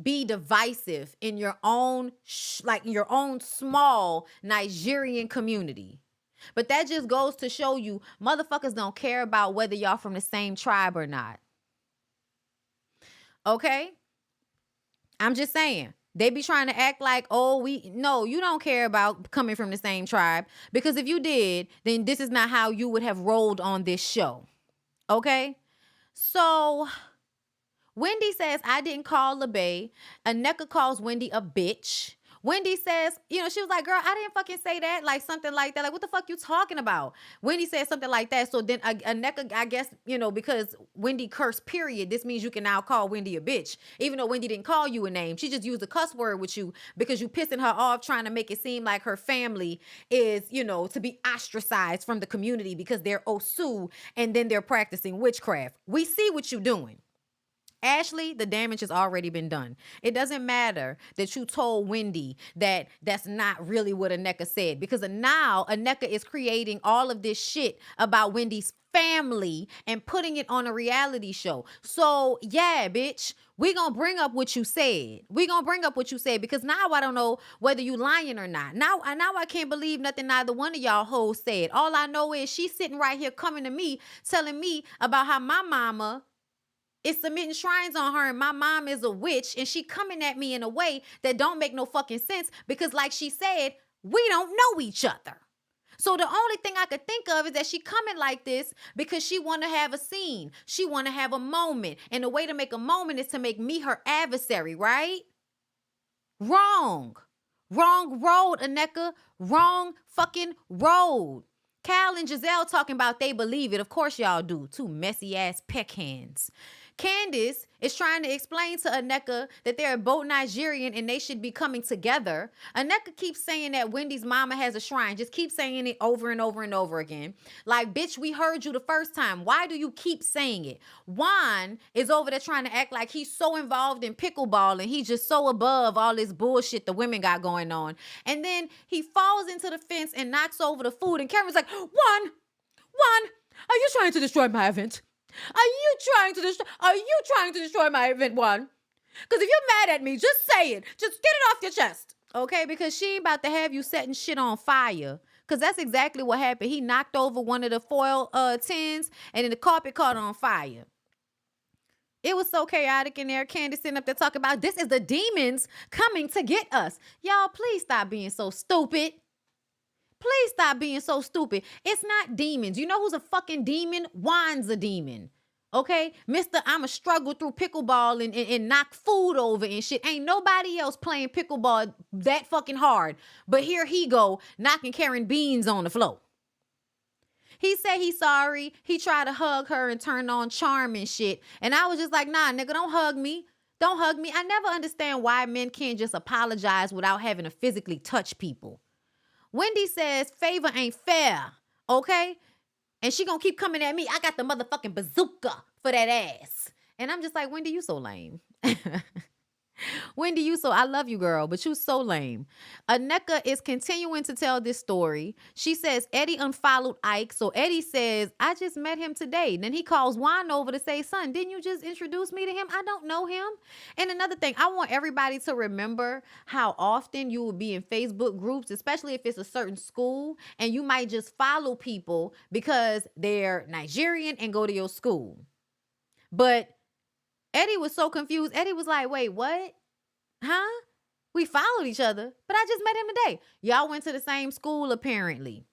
be divisive in your own, your own small Nigerian community. But that just goes to show you motherfuckers don't care about whether y'all from the same tribe or not. Okay? I'm just saying. They be trying to act like, oh, no, you don't care about coming from the same tribe. Because if you did, then this is not how you would have rolled on this show. Okay? So Wendy says, I didn't call LaBae. Aneka calls Wendy a bitch. Wendy says, she was like, girl, I didn't fucking say that. Like something like that. Like, what the fuck you talking about? Wendy said something like that. So then Aneka, I guess, because Wendy cursed, period, this means you can now call Wendy a bitch. Even though Wendy didn't call you a name. She just used a cuss word with you because you pissing her off, trying to make it seem like her family is, to be ostracized from the community because they're Osu and then they're practicing witchcraft. We see what you're doing. Ashley, the damage has already been done. It doesn't matter that you told Wendy that that's not really what Aneka said, because now Aneka is creating all of this shit about Wendy's family and putting it on a reality show. So yeah, bitch, we gonna bring up what you said. Because now I don't know whether you lying or not. Now I can't believe nothing neither one of y'all hoes said. All I know is she's sitting right here coming to me, telling me about how my mama is submitting shrines on her and my mom is a witch, and she coming at me in a way that don't make no fucking sense because, like she said, we don't know each other. So the only thing I could think of is that she coming like this because she want to have a scene. She want to have a moment. And the way to make a moment is to make me her adversary, right? Wrong. Wrong road, Aneka. Wrong fucking road. Cal and Giselle talking about they believe it. Of course y'all do. Two messy ass peck hands. Candace is trying to explain to Aneka that they're both Nigerian and they should be coming together. Aneka keeps saying that Wendy's mama has a shrine. Just keep saying it over and over and over again. Like, bitch, we heard you the first time. Why do you keep saying it? Juan is over there trying to act like he's so involved in pickleball and he's just so above all this bullshit the women got going on. And then he falls into the fence and knocks over the food. And Cameron's like, Juan, are you trying to destroy my event? Are you trying to destroy my event, Juan? Because if you're mad at me, just say it. Just get it off your chest. Okay? Because she ain't about to have you setting shit on fire. Because that's exactly what happened. He knocked over one of the foil tins and then the carpet caught on fire. It was so chaotic in there. Candace sitting up there talking about this is the demons coming to get us. Y'all, please stop being so stupid. Please stop being so stupid. It's not demons. You know who's a fucking demon? Juan's a demon. Okay? Mr. I'ma struggle through pickleball and knock food over and shit. Ain't nobody else playing pickleball that fucking hard. But here he go, knocking Karen beans on the floor. He said he's sorry. He tried to hug her and turn on charm and shit. And I was just like, nah, nigga, don't hug me. Don't hug me. I never understand why men can't just apologize without having to physically touch people. Wendy says favor ain't fair, okay? And she gonna keep coming at me. I got the motherfucking bazooka for that ass. And I'm just like, Wendy, you so lame. Wendy, I love you, girl, but you so lame. Aneka is continuing to tell this story. She says Eddie unfollowed Ike. So Eddie says, I just met him today. Then he calls Juan over to say, son, didn't you just introduce me to him? I don't know him. And another thing, I want everybody to remember how often you will be in Facebook groups, especially if it's a certain school, and you might just follow people because they're Nigerian and go to your school. But Eddie was so confused. Eddie was like, wait, what? Huh? We followed each other, but I just met him today. Y'all went to the same school, apparently.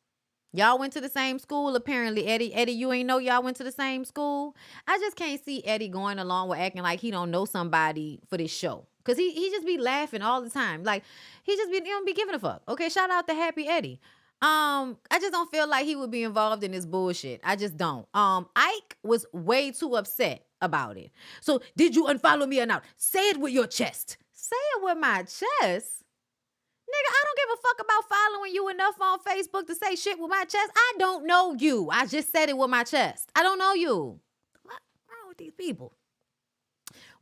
Eddie, you ain't know y'all went to the same school? I just can't see Eddie going along with acting like he don't know somebody for this show. Because he just be laughing all the time. Like, he don't be giving a fuck. Okay, shout out to Happy Eddie. I just don't feel like he would be involved in this bullshit. I just don't. Ike was way too upset about it. So, did you unfollow me or not? Say it with your chest. Say it with my chest? Nigga, I don't give a fuck about following you enough on Facebook to say shit with my chest. I don't know you. I just said it with my chest. I don't know you. What's wrong with these people?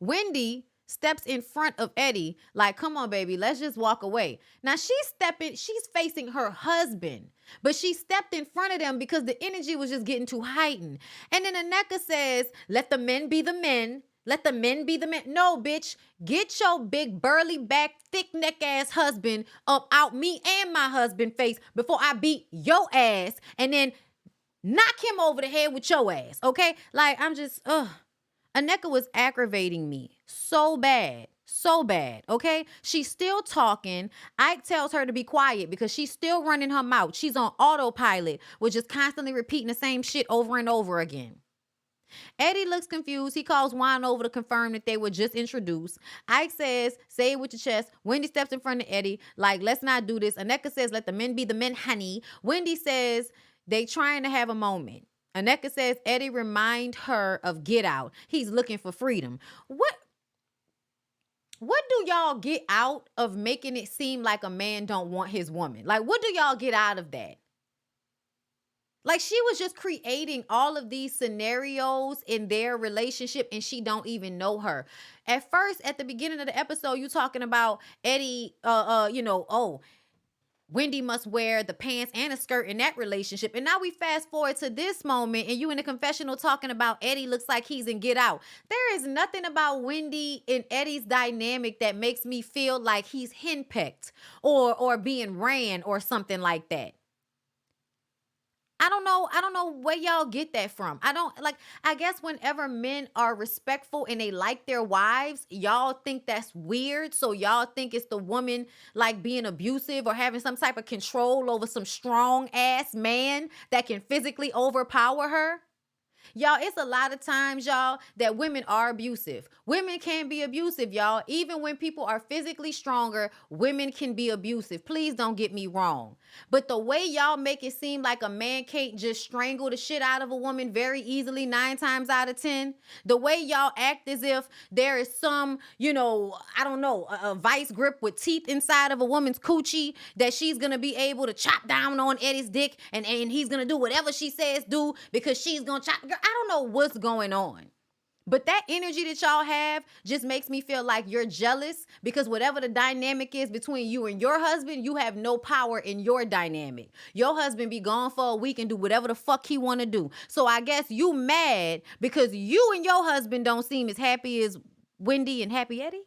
Wendy steps in front of Eddie like, come on, baby, let's just walk away. Now she's facing her husband, but she stepped in front of them because the energy was just getting too heightened. And then Aneka says, let the men be the men. Let the men be the men. No, bitch, get your big burly back, thick neck ass husband up out me and my husband face before I beat your ass and then knock him over the head with your ass, okay? Like, I'm just, Aneka was aggravating me so bad, okay? She's still talking. Ike tells her to be quiet because she's still running her mouth. She's on autopilot, which is constantly repeating the same shit over and over again. Eddie looks confused. He calls Juan over to confirm that they were just introduced. Ike says, say it with your chest. Wendy steps in front of Eddie like, let's not do this. Aneka says, let the men be the men, honey. Wendy says, they trying to have a moment. Aneka says, Eddie remind her of Get Out. He's looking for freedom. What do y'all get out of making it seem like a man don't want his woman? Like, what do y'all get out of that? Like, she was just creating all of these scenarios in their relationship and she don't even know her. At first, at the beginning of the episode, you talking about Eddie, Wendy must wear the pants and a skirt in that relationship. And now we fast forward to this moment and you in the confessional talking about Eddie looks like he's in Get Out. There is nothing about Wendy and Eddie's dynamic that makes me feel like he's henpecked or being ran or something like that. I don't know where y'all get that from. I guess whenever men are respectful and they like their wives, y'all think that's weird. So y'all think it's the woman like being abusive or having some type of control over some strong ass man that can physically overpower her. Y'all, it's a lot of times, y'all, that women are abusive. Women can be abusive, y'all. Even when people are physically stronger, women can be abusive. Please don't get me wrong. But the way y'all make it seem like a man can't just strangle the shit out of a woman very easily 9 times out of 10, the way y'all act as if there is some, I don't know, a vice grip with teeth inside of a woman's coochie that she's gonna be able to chop down on Eddie's dick and he's gonna do whatever she says do because she's gonna chop. Girl, I don't know what's going on. But that energy that y'all have just makes me feel like you're jealous because whatever the dynamic is between you and your husband, you have no power in your dynamic. Your husband be gone for a week and do whatever the fuck he want to do. So I guess you mad because you and your husband don't seem as happy as Wendy and Happy Eddie?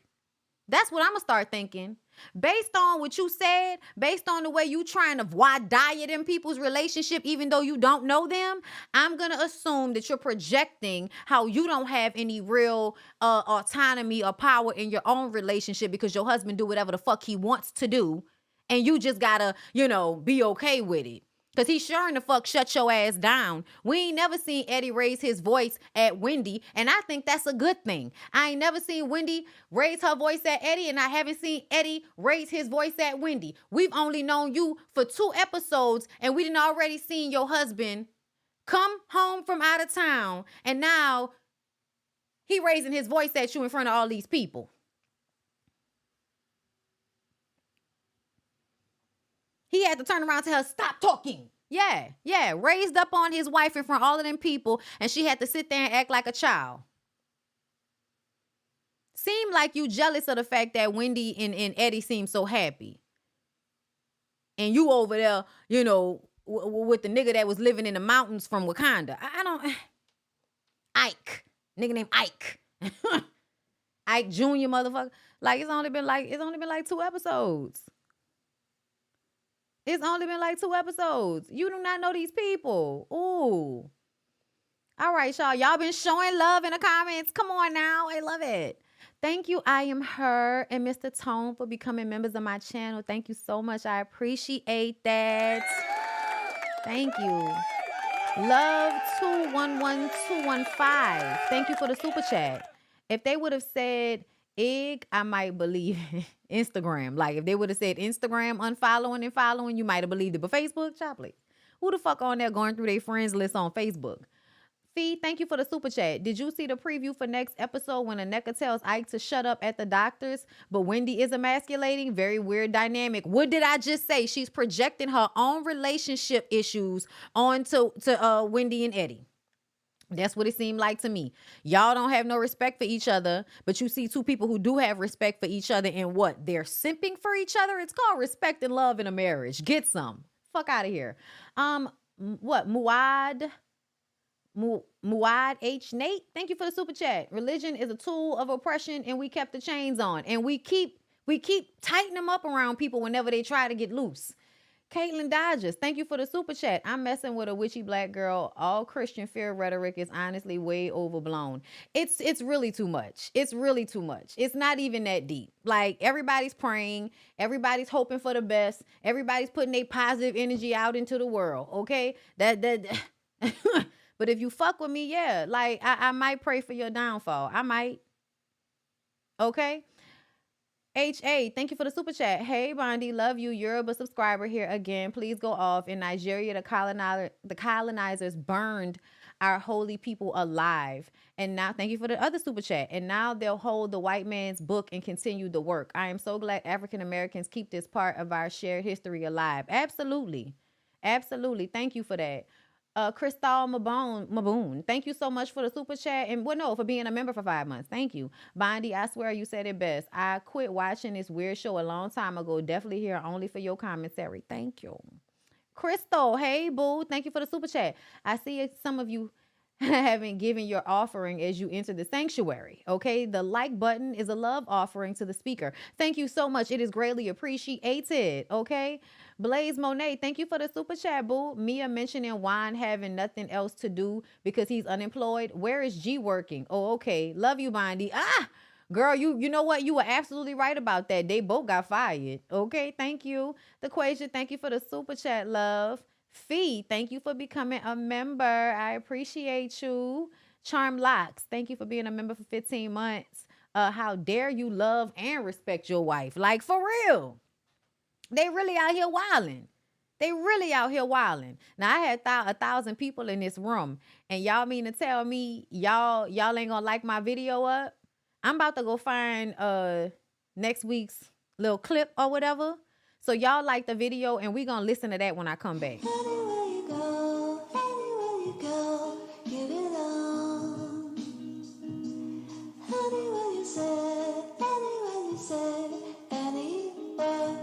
That's what I'm going to start thinking. Based on what you said, based on the way you trying to diet in people's relationship, even though you don't know them, I'm going to assume that you're projecting how you don't have any real autonomy or power in your own relationship because your husband do whatever the fuck he wants to do. And you just got to, be okay with it. Because he sure in the fuck shut your ass down. We ain't never seen Eddie raise his voice at Wendy, and I think that's a good thing. I ain't never seen Wendy raise her voice at Eddie, and I haven't seen Eddie raise his voice at Wendy. We've only known you for 2 episodes, and we done already seen your husband come home from out of town, and now he raising his voice at you in front of all these people. He had to turn around and tell her, stop talking. Yeah. Raised up on his wife in front of all of them people, and she had to sit there and act like a child. Seemed like you jealous of the fact that Wendy and Eddie seem so happy. And you over there, with the nigga that was living in the mountains from Wakanda. I don't... Ike. Nigga named Ike. Ike Jr. motherfucker. Like, it's only been like 2 episodes. It's only been like 2 episodes. You do not know these people. Ooh. All right, y'all. Y'all been showing love in the comments. Come on now. I love it. Thank you, I Am Her and Mr. Tone, for becoming members of my channel. Thank you so much. I appreciate that. Thank you. Love 211215. Thank you for the super chat. If they would have said egg, I might believe it. Instagram. Like, if they would have said Instagram unfollowing and following, you might have believed it. But Facebook, chocolate. Who the fuck on there going through their friends list on Facebook? Fee, thank you for the super chat. Did you see the preview for next episode when Aneka tells Ike to shut up at the doctor's, but Wendy is emasculating? Very weird dynamic. What did I just say? She's projecting her own relationship issues onto Wendy and Eddie. That's what it seemed like to me. Y'all don't have no respect for each other, but you see 2 people who do have respect for each other, and what? They're simping for each other? It's called respect and love in a marriage. Get some. Fuck out of here. What? Muad H. Nate, thank you for the super chat. Religion is a tool of oppression, and we kept the chains on. And we keep tightening them up around people whenever they try to get loose. Caitlin Dodges, thank you for the super chat. I'm messing with a witchy black girl. All Christian fear rhetoric is honestly way overblown. It's really too much. It's really too much. It's not even that deep. Like, everybody's praying. Everybody's hoping for the best. Everybody's putting their positive energy out into the world. Okay? But if you fuck with me, yeah, like, I might pray for your downfall. I might. Okay? H.A., thank you for the super chat. Hey, Bondy, love you. You're a subscriber here again. Please go off. In Nigeria, the colonizers burned our holy people alive. And now, thank you for the other super chat. And now they'll hold the white man's book and continue the work. I am so glad African Americans keep this part of our shared history alive. Absolutely. Absolutely. Thank you for that. Crystal Maboon, thank you so much for the super chat, and for being a member for 5 months. Thank you. Bondy, I swear you said it best. I quit watching this weird show a long time ago. Definitely here only for your commentary. Thank you. Crystal, hey boo, thank you for the super chat. I see some of you haven't given your offering as you enter the sanctuary. Okay, the like button is a love offering to the speaker. Thank you so much. It is greatly appreciated. Okay. Blaze Monet, thank you for the super chat, boo. Mia mentioning Juan having nothing else to do because he's unemployed. Where is G working? Oh, okay. Love you, Bondy. Girl, you know what? You were absolutely right about that. They both got fired. Okay, thank you. The Quasia, thank you for the super chat, love. Fee, thank you for becoming a member. I appreciate you. Charm Locks, thank you for being a member for 15 months. How dare you love and respect your wife? Like, for real. They really out here wilding. They really out here wilding. Now, I had 1,000 people in this room, and y'all mean to tell me y'all ain't gonna like my video up? I'm about to go find next week's little clip or whatever. So y'all like the video, and we gonna listen to that when I come back. Anywhere you go, give it on. Anywhere you said, anywhere.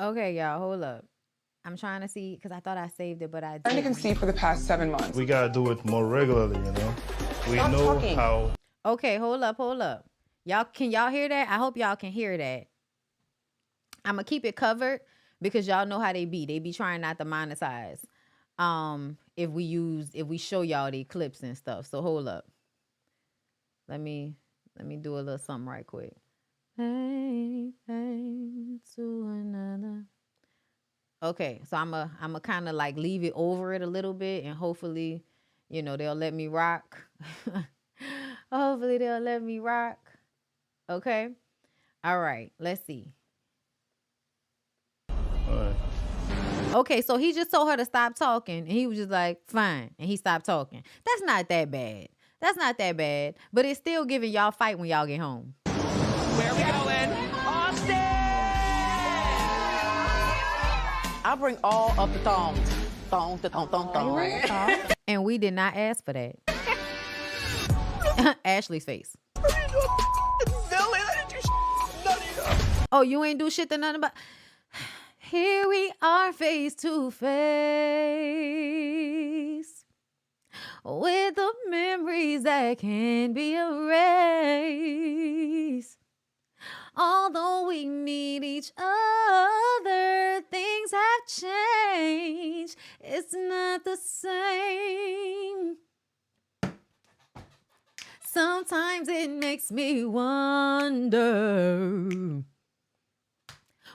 Okay, y'all, hold up. I'm trying to see, because I thought I saved it, but I Trying to didn't. conceive for the past 7 months. We gotta do it more regularly, you know. We Stop know talking. how. Okay, hold up. Can y'all hear that? I hope y'all can hear that. I'm gonna keep it covered because y'all know how they be. They be trying not to monetize. If we show y'all the clips and stuff. So hold up. Let me do a little something right quick. Hey, to another. Okay, so I'm a kind of like leave it over it a little bit, and hopefully, they'll let me rock. Hopefully they'll let me rock. Okay. All right. Let's see. Alright. Okay, so he just told her to stop talking, and he was just like, fine, and he stopped talking. That's not that bad. But it's still giving y'all fight when y'all get home. Where are we going? Austin! I'll bring all of the thongs. Thong. And we did not ask for that. Ashley's face. Oh, you ain't do shit to nothing about. Here we are face to face with the memories that can be erased. Although we need each other, things have changed. It's not the same. Sometimes it makes me wonder,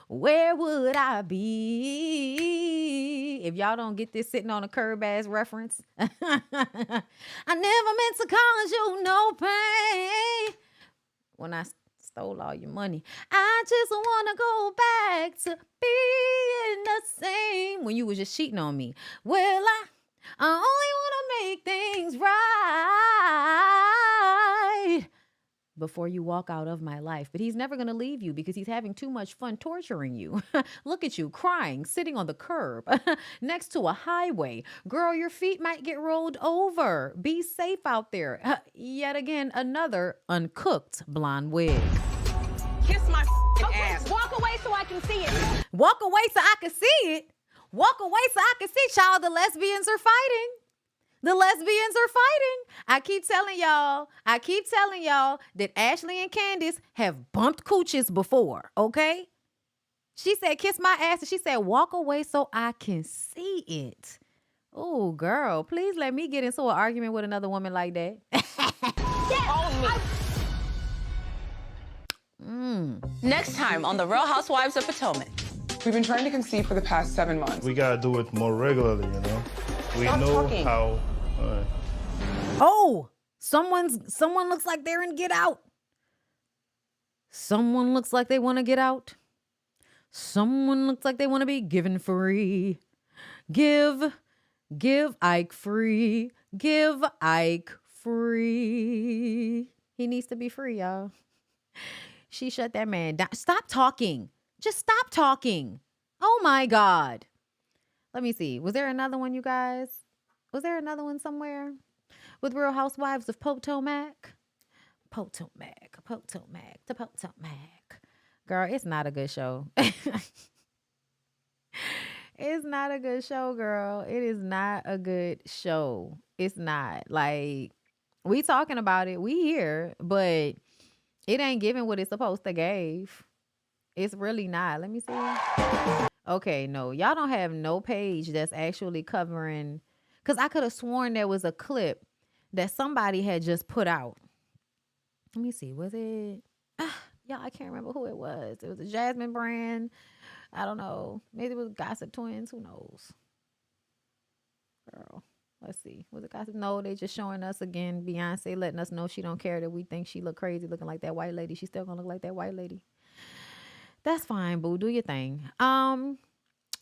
where would I be if y'all don't get this sitting on a curb ass reference? I never meant to cause you no pain when I stole all your money. I just want to go back to being the same when you was just cheating on me. Well, I only want to make things right before you walk out of my life. But he's never going to leave you because he's having too much fun torturing you. Look at you crying, sitting on the curb next to a highway. Girl, your feet might get rolled over. Be safe out there. Yet again, another uncooked blonde wig. Kiss my ass. Walk away so I can see it. Walk away so I can see it. Walk away so I can see. Child, the lesbians are fighting. The lesbians are fighting. I keep telling y'all that Ashley and Candace have bumped cooches before, okay? She said, kiss my ass, and she said, walk away so I can see it. Oh, girl, please let me get into an argument with another woman like that. Next time on The Real Housewives of Potomac. We've been trying to conceive for the past 7 months. We gotta do it more regularly, you know. We Stop know talking. how. All right. Oh, someone looks like they're in Get Out. Someone looks like they want to get out. Someone looks like they want to be given free. Give Ike free. Give Ike free. He needs to be free, y'all. She shut that man down. Stop talking. Just stop talking. Oh my God. Let me see. Was there another one, you guys? Was there another one somewhere? With Real Housewives of Potomac? Potomac. Girl, it's not a good show. It's not a good show, girl. It is not a good show. It's not. Like, we talking about it. We here, but it ain't giving what it's supposed to give. It's really not. Let me see. Okay, no. Y'all don't have no page that's actually covering. Because I could have sworn there was a clip that somebody had just put out. Let me see. Was it? Y'all, I can't remember who it was. It was a Jasmine brand. I don't know. Maybe it was Gossip Twins. Who knows? Girl, let's see. Was it Gossip? No, they just showing us again. Beyonce letting us know she don't care that we think she look crazy looking like that white lady. She still gonna look like that white lady. That's fine, boo. Do your thing.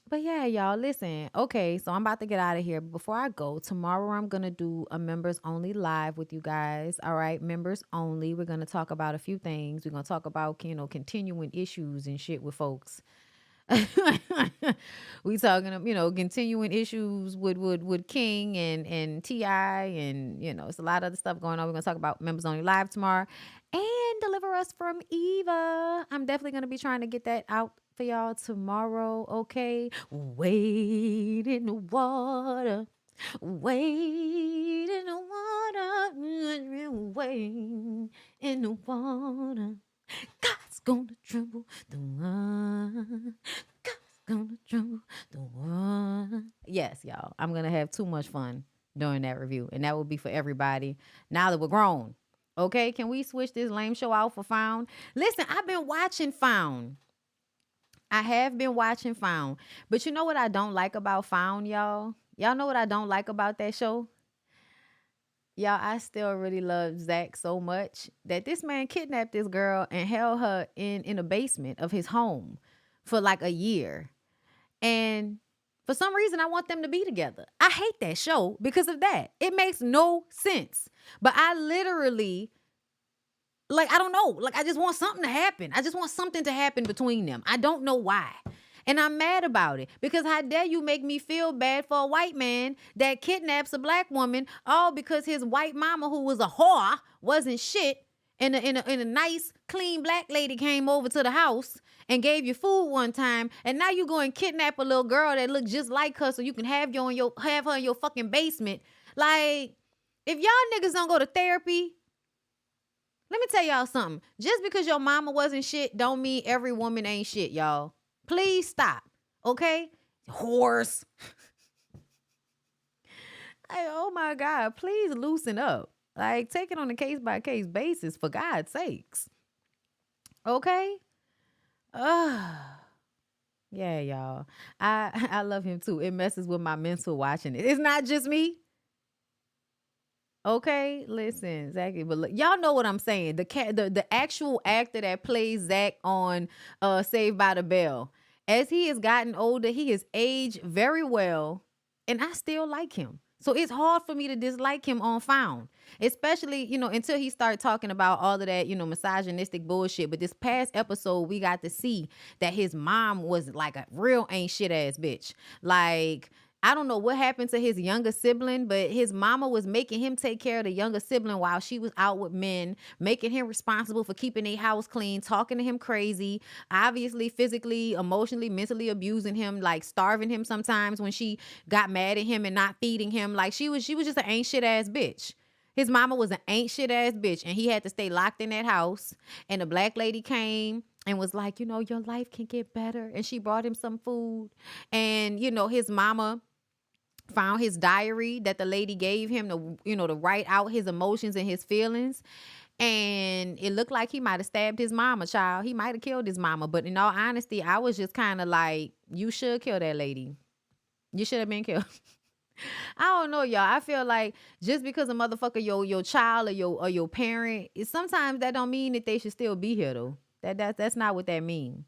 But yeah, y'all, listen. Okay, so I'm about to get out of here. But before I go, tomorrow I'm going to do a members only live with you guys. All right, members only. We're going to talk about a few things. We're going to talk about, continuing issues and shit with folks. We talking, continuing issues with King and T.I. and, it's a lot of other stuff going on. We're going to talk about members only live tomorrow and Deliver Us from Eva. I'm definitely going to be trying to get that out for y'all tomorrow. Okay. Wade in the water. Wade in the water. Wade in the water. God's gonna tremble the one. God's gonna tremble the one. Yes, y'all. I'm gonna have too much fun during that review, and that will be for everybody. Now that we're grown, okay? Can we switch this lame show out for Found? Listen, I've been watching Found. I have been watching Found, but you know what I don't like about Found, y'all? Y'all know what I don't like about that show? Y'all, I still really love Zach so much that this man kidnapped this girl and held her in a basement of his home for like a year. And for some reason, I want them to be together. I hate that show because of that. It makes no sense. But I literally, I don't know. I just want something to happen. I just want something to happen between them. I don't know why. And I'm mad about it because how dare you make me feel bad for a white man that kidnaps a black woman all because his white mama, who was a whore, wasn't shit, and a nice, clean black lady came over to the house and gave you food one time, and now you go and kidnap a little girl that look just like her so you can have her in your fucking basement. Like, if y'all niggas don't go to therapy, let me tell y'all something. Just because your mama wasn't shit don't mean every woman ain't shit, y'all. Please stop, okay? Horse. Oh my God, please loosen up. Take it on a case-by-case basis, for God's sakes. Okay? Yeah, y'all. I love him too. It messes with my mental watching it. It's not just me. Okay, listen, Zachy, but look, y'all know what I'm saying. The actual actor that plays Zach on Saved by the Bell, as he has gotten older, he has aged very well, and I still like him. So it's hard for me to dislike him on Found, especially, until he started talking about all of that, misogynistic bullshit. But this past episode, we got to see that his mom was like a real ain't shit ass bitch. I don't know what happened to his younger sibling, but his mama was making him take care of the younger sibling while she was out with men, making him responsible for keeping their house clean, talking to him crazy, obviously physically, emotionally, mentally abusing him, starving him sometimes when she got mad at him and not feeding him. She was just an ain't shit ass bitch. His mama was an ain't shit ass bitch, and he had to stay locked in that house. And the black lady came and was like, your life can get better. And she brought him some food. And, his mama found his diary that the lady gave him to write out his emotions and his feelings. And it looked like he might have stabbed his mama, child. He might have killed his mama. But in all honesty, I was just kind of like, you should kill that lady. You should have been killed. I don't know, y'all. I feel like just because a motherfucker your child or your parent, sometimes that don't mean that they should still be here though. That's not what that means.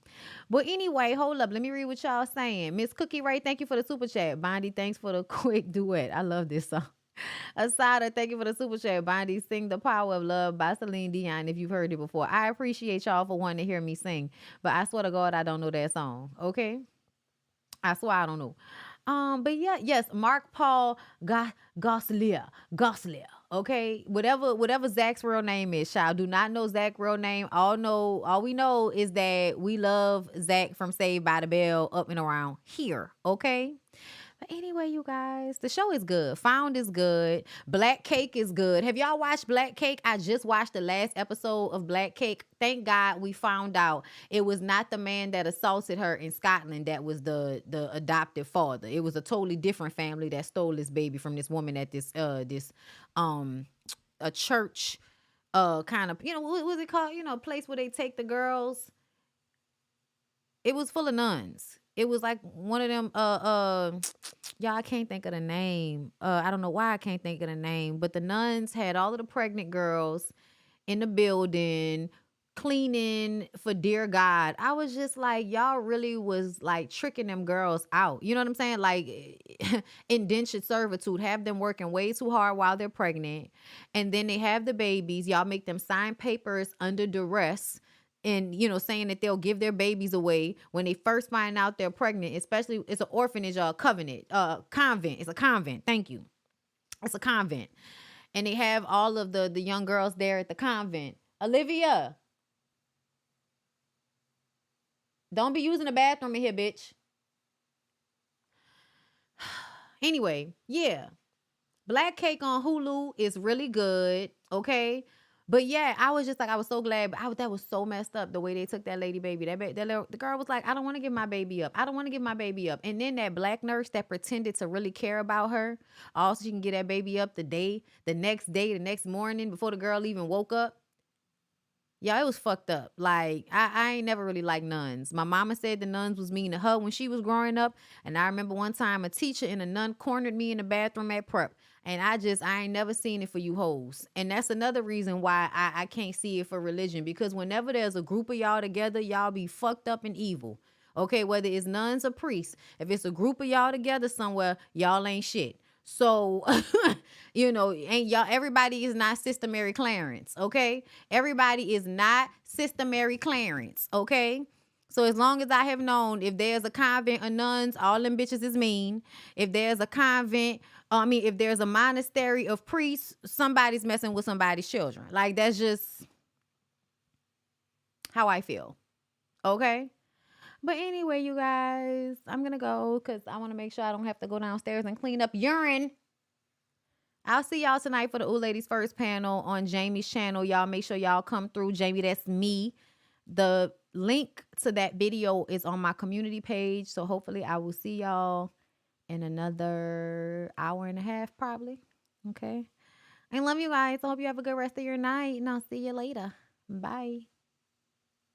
But anyway, hold up. Let me read what y'all saying. Miss Cookie Ray, thank you for the super chat. Bondy, thanks for the quick duet. I love this song. Asada, thank you for the super chat. Bondy, sing The Power of Love by Celine Dion if you've heard it before. I appreciate y'all for wanting to hear me sing, but I swear to God, I don't know that song. Okay? I swear I don't know. But yeah, yes, Mark Paul Gosselier. Okay, whatever Zach's real name is, child. Do not know Zach's real name. All we know is that we love Zach from Saved by the Bell up and around here. Okay. But anyway, you guys, the show is good. Found is good. Black Cake is good. Have y'all watched Black Cake? I just watched the last episode of Black Cake. Thank God we found out it was not the man that assaulted her in Scotland that was the adoptive father. It was a totally different family that stole this baby from this woman at this a church kind of, what was it called? A place where they take the girls. It was full of nuns. It was like one of them y'all, I can't think of the name. I don't know why I can't think of the name, but the nuns had all of the pregnant girls in the building cleaning for dear God. I was just like, y'all really was like tricking them girls out. You know what I'm saying? Like indentured servitude, have them working way too hard while they're pregnant. And then they have the babies. Y'all make them sign papers under duress and saying that they'll give their babies away when they first find out they're pregnant. Especially, it's an orphanage or a convent. It's a convent. Thank you. It's a convent. And they have all of the young girls there at the convent. Olivia, don't be using the bathroom in here, bitch. Anyway, yeah. Black Cake on Hulu is really good, okay? But yeah, I was just like, I was so glad. But that was so messed up the way they took that lady baby. The girl was like, I don't want to give my baby up. I don't want to give my baby up. And then that black nurse that pretended to really care about her, also she can get that baby up the next morning before the girl even woke up. Yeah, it was fucked up. Like, I ain't never really liked nuns. My mama said the nuns was mean to her when she was growing up. And I remember one time a teacher and a nun cornered me in the bathroom at prep. And I ain't never seen it for you hoes. And that's another reason why I can't see it for religion. Because whenever there's a group of y'all together, y'all be fucked up and evil. Okay, whether it's nuns or priests. If it's a group of y'all together somewhere, y'all ain't shit. So, ain't y'all, everybody is not Sister Mary Clarence, okay? Everybody is not Sister Mary Clarence, okay? So as long as I have known, if there's a convent of nuns, all them bitches is mean. If there's a convent, if there's a monastery of priests, somebody's messing with somebody's children. Like, that's just how I feel, okay? But anyway, you guys, I'm going to go because I want to make sure I don't have to go downstairs and clean up urine. I'll see y'all tonight for the Ooh Ladies First panel on Jamie's channel. Y'all make sure y'all come through. Jamie, that's me. The link to that video is on my community page. So hopefully I will see y'all in another hour and a half probably. Okay. I love you guys. I hope you have a good rest of your night. And I'll see you later. Bye.